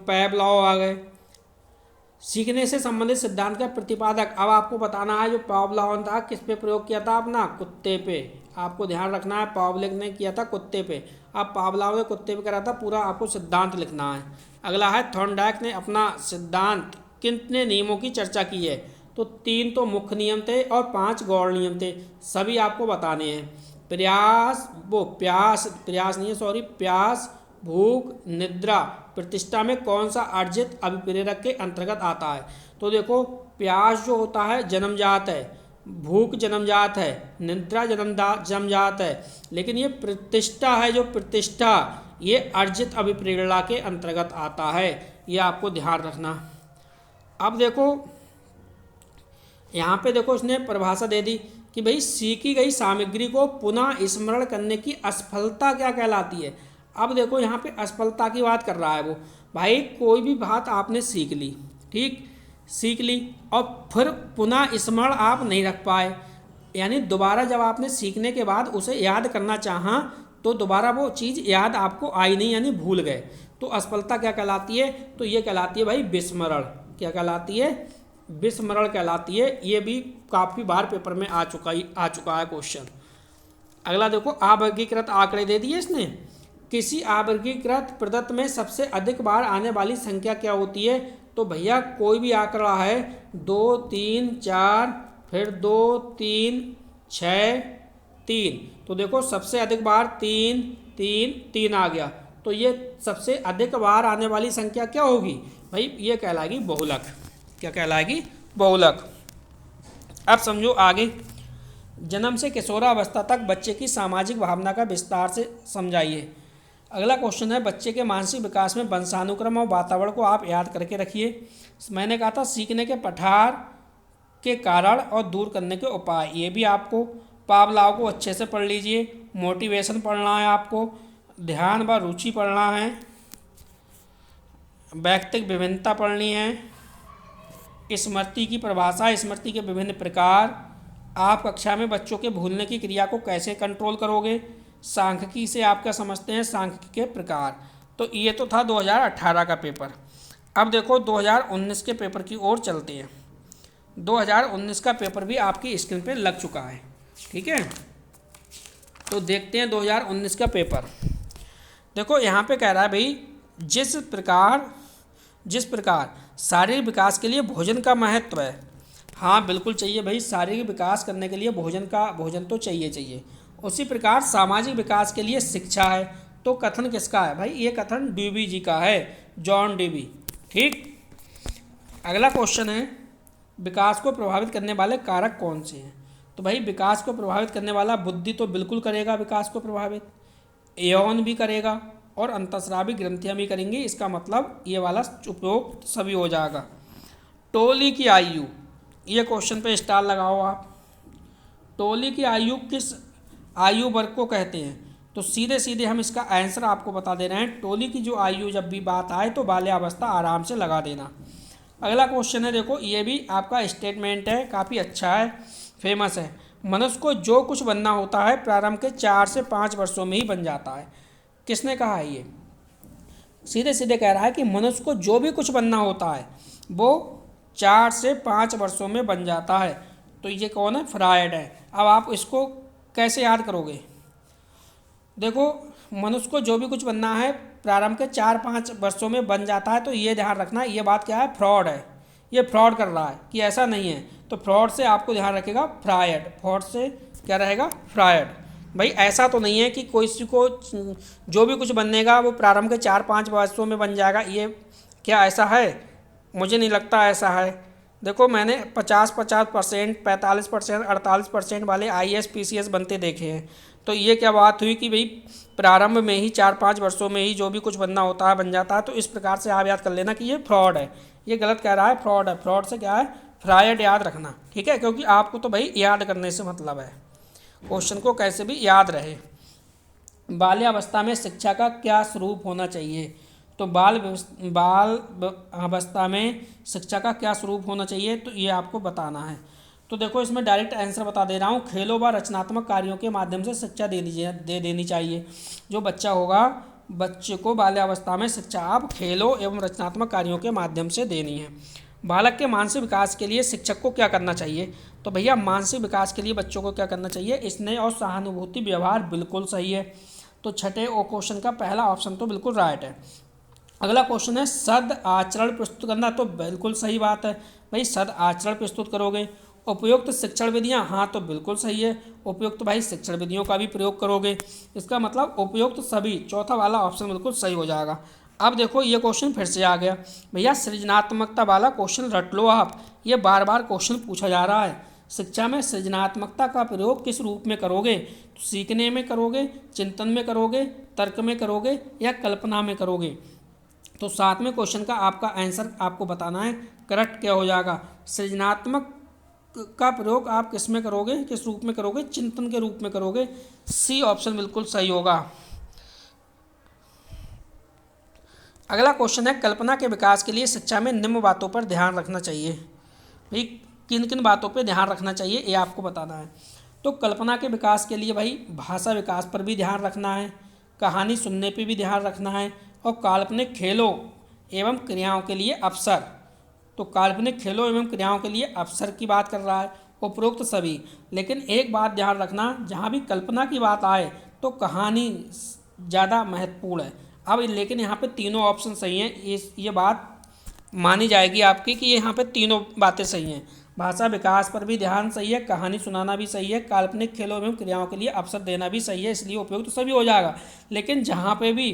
पैवलॉव आ गए, सीखने से संबंधित सिद्धांत का प्रतिपादक। अब आपको बताना है जो पावलोव था किस पे प्रयोग किया था अपना? कुत्ते पे। आपको ध्यान रखना है पावलिक ने किया था कुत्ते पे, अब पावलोव ने कुत्ते पे करा था, पूरा आपको सिद्धांत लिखना है। अगला है थॉर्नडाइक ने अपना सिद्धांत कितने नियमों की चर्चा की है? तो 3 तो मुख्य नियम थे और 5 गौण नियम थे, सभी आपको बताने हैं। प्यास, भूख, निद्रा, प्रतिष्ठा में कौन सा अर्जित अभिप्रेरक के अंतर्गत आता है? तो देखो प्यास जो होता है जन्मजात है, भूख जन्मजात है, निद्रा जन्मजात है, लेकिन ये प्रतिष्ठा है, जो प्रतिष्ठा ये अर्जित अभिप्रेरणा के अंतर्गत आता है, ये आपको ध्यान रखना। अब देखो यहाँ पे देखो इसने परिभाषा दे दी कि भाई सीखी गई सामग्री को पुनः स्मरण करने की असफलता क्या कहलाती है? अब देखो यहाँ पे असफलता की बात कर रहा है वो। भाई कोई भी बात आपने सीख ली, ठीक, सीख ली और फिर पुनः स्मरण आप नहीं रख पाए, यानी दोबारा जब आपने सीखने के बाद उसे याद करना चाहा तो दोबारा वो चीज़ याद आपको आई नहीं, यानी भूल गए, तो असफलता क्या कहलाती है? तो ये कहलाती है भाई विस्मरण। क्या कहलाती है? विस्मरण कहलाती है। ये भी काफ़ी बार पेपर में आ चुका है क्वेश्चन। अगला देखो, अवर्गीकृत आंकड़े दे दिए इसने। किसी अवर्गीकृत प्रदत्त में सबसे अधिक बार आने वाली संख्या क्या होती है? तो भैया कोई भी आंकड़ा है, 2 3 4 फिर 2 3 6 3, तो देखो सबसे अधिक बार 3 3 3 आ गया, तो ये सबसे अधिक बार आने वाली संख्या क्या होगी भाई? ये कहलाएगी बहुलक। क्या कहलाएगी? बहुलक। अब समझो आगे, जन्म से किशोरावस्था तक बच्चे की सामाजिक भावना का विस्तार से समझाइए। अगला क्वेश्चन है, बच्चे के मानसिक विकास में वंशानुक्रम और वातावरण को आप याद करके रखिए। मैंने कहा था सीखने के पठार के कारण और दूर करने के उपाय, ये भी आपको पावलाव को अच्छे से पढ़ लीजिए। मोटिवेशन पढ़ना है आपको, ध्यान व रुचि पढ़ना है, व्यक्तिक विभिन्नता पढ़नी है, स्मृति की परिभाषा, स्मृति के विभिन्न प्रकार, आप कक्षा में बच्चों के भूलने की क्रिया को कैसे कंट्रोल करोगे, सांख्यिकी से आप क्या समझते हैं, सांख्यिकी के प्रकार। तो ये तो था 2018 का पेपर। अब देखो 2019 के पेपर की ओर चलते हैं। 2019 का पेपर भी आपकी स्क्रीन पे लग चुका है, ठीक है। तो देखते हैं 2019 का पेपर। देखो यहाँ पे कह रहा है भाई, जिस प्रकार शारीरिक विकास के लिए भोजन का महत्व है। हाँ बिल्कुल चाहिए भाई, शारीरिक विकास करने के लिए भोजन तो चाहिए। उसी प्रकार सामाजिक विकास के लिए शिक्षा है। तो कथन किसका है भाई? ये कथन ड्यूबी जी का है, जॉन ड्यूबी, ठीक। अगला क्वेश्चन है, विकास को प्रभावित करने वाले कारक कौन से हैं? तो भाई विकास को प्रभावित करने वाला बुद्धि तो बिल्कुल करेगा विकास को प्रभावित, यौन भी करेगा और अंतःस्रावी ग्रंथियाँ भी करेंगी। इसका मतलब ये वाला उपयोग सभी हो जाएगा। टोली की आयु, ये क्वेश्चन पे स्टार लगाओ आप। टोली की आयु किस आयु वर्ग को कहते हैं? तो सीधे हम इसका आंसर आपको बता दे रहे हैं। टोली की जो आयु जब भी बात आए तो बाल्यावस्था आराम से लगा देना। अगला क्वेश्चन है, देखो ये भी आपका स्टेटमेंट है, काफ़ी अच्छा है, फेमस है। मनुष्य को जो कुछ बनना होता है प्रारंभ के 4 से 5 वर्षों में ही बन जाता है। किसने कहा है ये? सीधे कह रहा है कि मनुष्य को जो भी कुछ बनना होता है वो 4 से 5 वर्षों में बन जाता है। तो ये कौन है? फ्रायड है। अब आप इसको कैसे याद करोगे? देखो मनुष्य को जो भी कुछ बनना है प्रारंभ के 4-5 वर्षों में बन जाता है, तो ये ध्यान रखना, ये बात क्या है? फ्रॉड है। ये फ्रॉड कर रहा है कि ऐसा नहीं है। तो फ्रॉड से आपको ध्यान रखेगा फ्रायड, फ्रॉड से क्या रहेगा? फ्रायड। भाई ऐसा तो नहीं है कि कोई किसी को जो भी कुछ बनेगा वो प्रारंभ के 4-5 वर्षों में बन जाएगा, ये क्या ऐसा है? मुझे नहीं लगता ऐसा है। देखो मैंने 50-50%, 45%, 48% वाले IAS PCS बनते देखे हैं। तो ये क्या बात हुई कि भाई प्रारंभ में ही 4-5 वर्षों में ही जो भी कुछ बनना होता है बन जाता है। तो इस प्रकार से आप याद कर लेना कि ये फ्रॉड है, ये गलत कह रहा है, फ्रॉड है। फ्रॉड से क्या है? फ्रायड याद रखना, ठीक है, क्योंकि आपको तो भाई याद करने से मतलब है, क्वेश्चन को कैसे भी याद रहे। बाल्यावस्था में शिक्षा का क्या स्वरूप होना चाहिए? तो बाल अवस्था में शिक्षा का क्या स्वरूप होना चाहिए? तो ये आपको बताना है। तो देखो इसमें डायरेक्ट आंसर बता दे रहा हूँ, खेलों व रचनात्मक कार्यों के माध्यम से शिक्षा दे देनी चाहिए। जो बच्चा होगा, बच्चे को बाल्यावस्था में शिक्षा आप खेलों एवं रचनात्मक कार्यों के माध्यम से देनी है। बालक के मानसिक विकास के लिए शिक्षक को क्या करना चाहिए? तो भैया मानसिक विकास के लिए बच्चों को क्या करना चाहिए? स्नेह और सहानुभूति व्यवहार, बिल्कुल सही है। तो छठे क्वेश्चन का पहला ऑप्शन तो बिल्कुल राइट है। अगला क्वेश्चन है, सद आचरण प्रस्तुत करना, तो बिल्कुल सही बात है भाई, सद आचरण प्रस्तुत करोगे। उपयुक्त शिक्षण विधियाँ, हाँ तो बिल्कुल सही है, उपयुक्त भाई शिक्षण विधियों का भी प्रयोग करोगे। इसका मतलब उपयुक्त सभी, चौथा वाला ऑप्शन बिल्कुल सही हो जाएगा। अब देखो ये क्वेश्चन फिर से आ गया भैया, सृजनात्मकता वाला क्वेश्चन रट लो आप, ये बार बार क्वेश्चन पूछा जा रहा है। शिक्षा में सृजनात्मकता का प्रयोग किस रूप में करोगे? तो सीखने में करोगे, चिंतन में करोगे, तर्क में करोगे या कल्पना में करोगे? तो 7वें क्वेश्चन का आपका आंसर आपको बताना है, करेक्ट क्या हो जाएगा? सृजनात्मक का प्रयोग आप किस में करोगे, किस रूप में करोगे? चिंतन के रूप में करोगे। सी ऑप्शन बिल्कुल सही होगा। अगला क्वेश्चन है, कल्पना के विकास के लिए शिक्षा में निम्न बातों पर ध्यान रखना चाहिए। भाई किन किन बातों पर ध्यान रखना चाहिए ये आपको बताना है। तो कल्पना के विकास के लिए भाई भाषा विकास पर भी ध्यान रखना है, कहानी सुनने पर भी ध्यान रखना है, और काल्पनिक खेलों एवं क्रियाओं के लिए अवसर। तो काल्पनिक खेलों एवं क्रियाओं के लिए अवसर की बात कर रहा है, उपरोक्त सभी। लेकिन एक बात ध्यान रखना, जहाँ भी कल्पना की बात आए तो कहानी ज़्यादा महत्वपूर्ण है। अब लेकिन यहाँ पे तीनों ऑप्शन सही हैं, ये बात मानी जाएगी आपकी कि यहाँ पे तीनों बातें सही हैं। भाषा विकास पर भी ध्यान सही है, कहानी सुनाना भी सही है, काल्पनिक खेलों एवं क्रियाओं के लिए अवसर देना भी सही है, इसलिए उपयोग तो सभी हो जाएगा। लेकिन जहाँ पे भी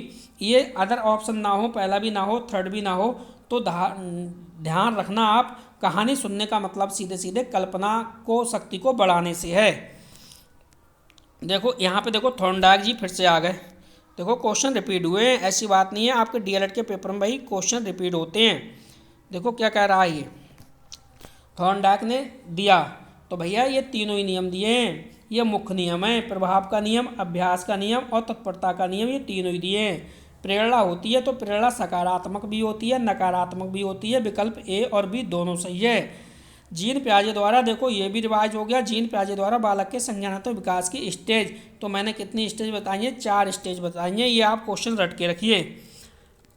ये अदर ऑप्शन ना हो, पहला भी ना हो, थर्ड भी ना हो, तो ध्यान रखना आप, कहानी सुनने का मतलब सीधे सीधे कल्पना को शक्ति को बढ़ाने से है। देखो यहाँ पे देखो थॉर्नडाइक जी फिर से आ गए। देखो क्वेश्चन रिपीट हुए हैं, ऐसी बात नहीं है, आपके डीएलएड के पेपर में भाई क्वेश्चन रिपीट होते हैं। देखो क्या कह रहा है ये, थॉर्नडाइक ने दिया, तो भैया ये तीनों ही नियम दिए हैं, ये मुख्य नियम है, प्रभाव का नियम, अभ्यास का नियम और तत्परता का नियम, ये तीनों ही दिए हैं। प्रेरणा होती है तो प्रेरणा सकारात्मक भी होती है, नकारात्मक भी होती है, विकल्प ए और बी दोनों सही है। जीन प्याजे द्वारा, देखो ये भी रिवाइज हो गया, जीन प्याजे द्वारा बालक के संज्ञानात्मक विकास की स्टेज, तो मैंने कितनी स्टेज बताई है, 4 स्टेज बताई हैं, ये आप क्वेश्चन रट के रखिए।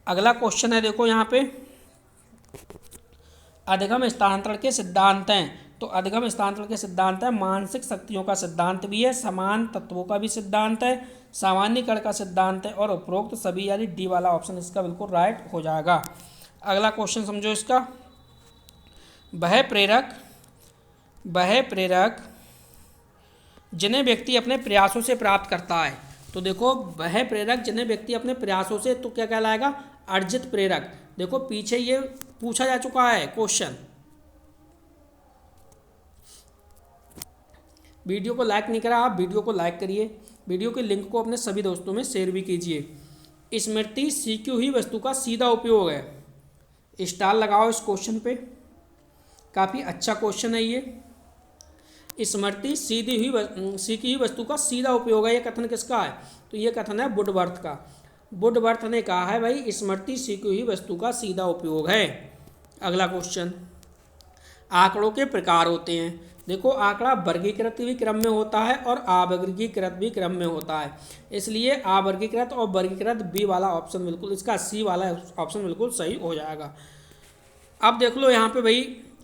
अगला क्वेश्चन है देखो यहाँ पे, अधिगम स्थानांतरण के सिद्धांत हैं। तो अधिगम स्थानांतरण के सिद्धांत है, मानसिक शक्तियों का सिद्धांत भी है, समान तत्वों का भी सिद्धांत है, सामान्यीकरण का सिद्धांत है, और उपरोक्त सभी, यानी डी वाला ऑप्शन इसका बिल्कुल राइट हो जाएगा। अगला क्वेश्चन समझो इसका, वह प्रेरक जिन्हें व्यक्ति अपने प्रयासों से प्राप्त करता है। तो देखो वह प्रेरक जिन्हें व्यक्ति अपने प्रयासों से, तो क्या कहलाएगा, अर्जित प्रेरक। देखो पीछे ये पूछा जा चुका है क्वेश्चन। वीडियो को लाइक नहीं करा, आप वीडियो को लाइक करिए, वीडियो के लिंक को अपने सभी दोस्तों में शेयर भी कीजिए। स्मृति सीखी हुई वस्तु का सीधा उपयोग है। स्टार लगाओ इस क्वेश्चन पे, काफ़ी अच्छा क्वेश्चन है ये। स्मृति सीखी हुई वस्तु का सीधा उपयोग है, ये कथन किसका है, तो ये कथन है वुडवर्थ का। वुडवर्थ ने कहा है भाई स्मृति सीखी हुई वस्तु का सीधा उपयोग है। अगला क्वेश्चन, आंकड़ों के प्रकार होते हैं। देखो आंकड़ा वर्गीकृत भी क्रम में होता है और अवर्गीकृत भी क्रम में होता है, इसलिए अवर्गीकृत और वर्गीकृत बी वाला ऑप्शन बिल्कुल, इसका सी वाला ऑप्शन बिल्कुल सही हो जाएगा। अब देख लो यहाँ पे भाई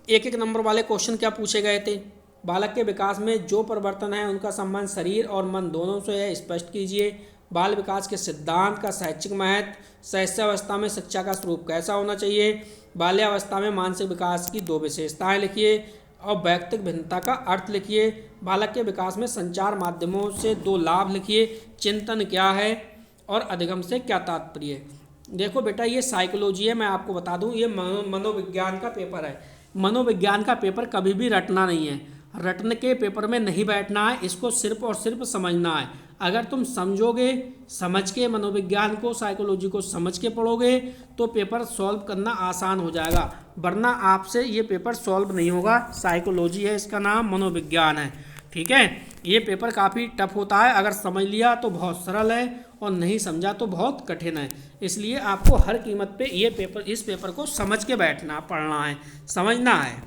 एक एक नंबर वाले क्वेश्चन क्या पूछे गए थे। बालक के विकास में जो परिवर्तन है उनका संबंध शरीर और मन दोनों से है, स्पष्ट कीजिए। बाल विकास के सिद्धांत का शैक्षिक महत्व, शैशवावस्था में शिक्षा का स्वरूप कैसा होना चाहिए, बाल्यावस्था में मानसिक विकास की 2 विशेषताएं लिखिए, और वैयक्तिक भिन्नता का अर्थ लिखिए। बालक के विकास में संचार माध्यमों से 2 लाभ लिखिए, चिंतन क्या है और अधिगम से क्या तात्पर्य है। देखो बेटा ये साइकोलॉजी है, मैं आपको बता दूं ये मनोविज्ञान का पेपर है। मनोविज्ञान का पेपर कभी भी रटना नहीं है, रटने के पेपर में नहीं बैठना है, इसको सिर्फ और सिर्फ समझना है। अगर तुम समझोगे, समझ के मनोविज्ञान को, साइकोलॉजी को समझ के पढ़ोगे तो पेपर सॉल्व करना आसान हो जाएगा, वरना आपसे ये पेपर सॉल्व नहीं होगा। साइकोलॉजी है इसका नाम, मनोविज्ञान है, ठीक है। ये पेपर काफ़ी टफ होता है, अगर समझ लिया तो बहुत सरल है और नहीं समझा तो बहुत कठिन है, इसलिए आपको हर कीमत पे इस पेपर को समझ के बैठना, पढ़ना है, समझना है,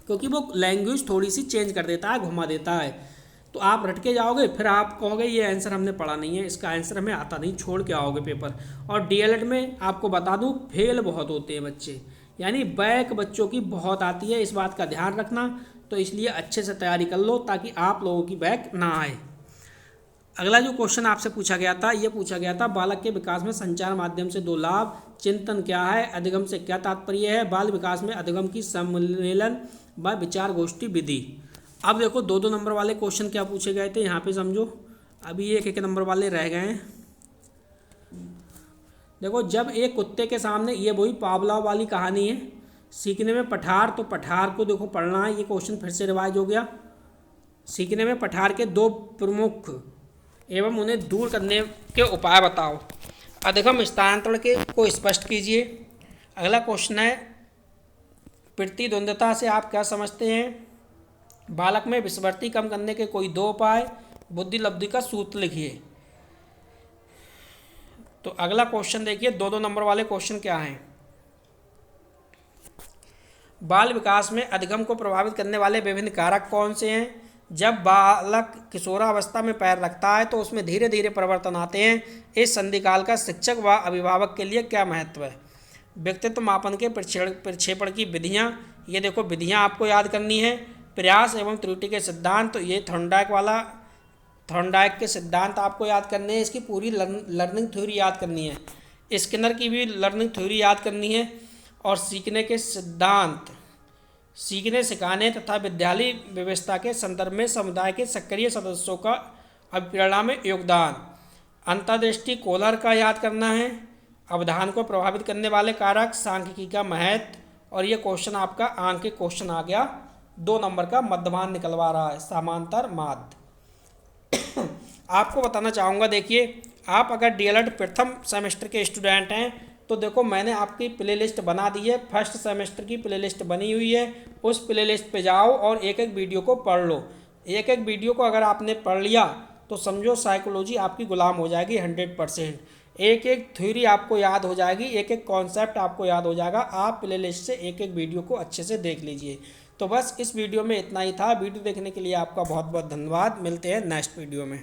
क्योंकि वो लैंग्वेज थोड़ी सी चेंज कर देता है, घुमा देता है। तो आप रट के जाओगे, फिर आप कहोगे ये आंसर हमने पढ़ा नहीं है, इसका आंसर हमें आता नहीं, छोड़ के आओगे पेपर। और डीएलएड में आपको बता दूं फेल बहुत होते हैं बच्चे, यानी बैक बच्चों की बहुत आती है, इस बात का ध्यान रखना। तो इसलिए अच्छे से तैयारी कर लो ताकि आप लोगों की बैक ना आए। अगला जो क्वेश्चन आपसे पूछा गया था, ये पूछा गया था बालक के विकास में संचार माध्यम से 2 लाभ, चिंतन क्या है, अधिगम से क्या तात्पर्य है, बाल विकास में अधिगम की सम्मेलन व विचार गोष्ठी विधि। अब देखो 2-2 नंबर वाले क्वेश्चन क्या पूछे गए थे यहाँ पे समझो, अभी 1-1 नंबर वाले रह गए हैं। देखो जब एक कुत्ते के सामने, ये वही पावलोव वाली कहानी है, सीखने में पठार, तो पठार को देखो पढ़ना है, ये क्वेश्चन फिर से रिवाइज हो गया। सीखने में पठार के 2 प्रमुख एवं उन्हें दूर करने के उपाय बताओ। अधिगम स्थानांतरण के को स्पष्ट कीजिए। अगला क्वेश्चन है प्रतिद्वंद्विता से आप क्या समझते हैं, बालक में विषवर्ती कम करने के कोई 2 उपाय, बुद्धि लब्धि का सूत्र लिखिए। तो अगला क्वेश्चन देखिए, 2-2 नंबर वाले क्वेश्चन क्या हैं। बाल विकास में अधिगम को प्रभावित करने वाले विभिन्न कारक कौन से हैं। जब बालक किशोरावस्था में पैर रखता है तो उसमें धीरे धीरे परिवर्तन आते हैं। इस संधिकाल का शिक्षक व अभिभावक के लिए क्या महत्व है। व्यक्तित्व मापन के प्रक्षेपण की विधियाँ, ये देखो विधियाँ आपको याद करनी है। प्रयास एवं त्रुटि के सिद्धांत, तो ये थॉर्नडाइक के सिद्धांत आपको याद करने हैं। इसकी पूरी लर्निंग थ्योरी याद करनी है। स्किनर की भी लर्निंग थ्योरी याद करनी है। और सीखने के सिद्धांत, सीखने सिखाने तथा विद्यालय व्यवस्था के संदर्भ में समुदाय के सक्रिय सदस्यों का अभिप्रेरणा में योगदान। अंतर्दृष्टि कोलर का याद करना है। अवधान को प्रभावित करने वाले कारक, सांख्यिकी का महत्व। और ये क्वेश्चन आपका आंक के क्वेश्चन आ गया, 2 नंबर का मध्यमान निकलवा रहा है, समांतर माध्य। आपको बताना चाहूँगा, देखिए आप अगर डीएलएड प्रथम सेमेस्टर के स्टूडेंट हैं तो देखो मैंने आपकी प्लेलिस्ट बना दी है। फर्स्ट सेमेस्टर की प्लेलिस्ट बनी हुई है, उस प्लेलिस्ट पे जाओ और एक एक वीडियो को पढ़ लो। एक एक वीडियो को अगर आपने पढ़ लिया तो समझो साइकोलॉजी आपकी गुलाम हो जाएगी 100%। एक एक थ्योरी आपको याद हो जाएगी, एक एक कॉन्सेप्ट आपको याद हो जाएगा। आप प्लेलिस्ट से एक एक वीडियो को अच्छे से देख लीजिए। तो बस इस वीडियो में इतना ही था। वीडियो देखने के लिए आपका बहुत बहुत धन्यवाद। मिलते हैं नेक्स्ट वीडियो में।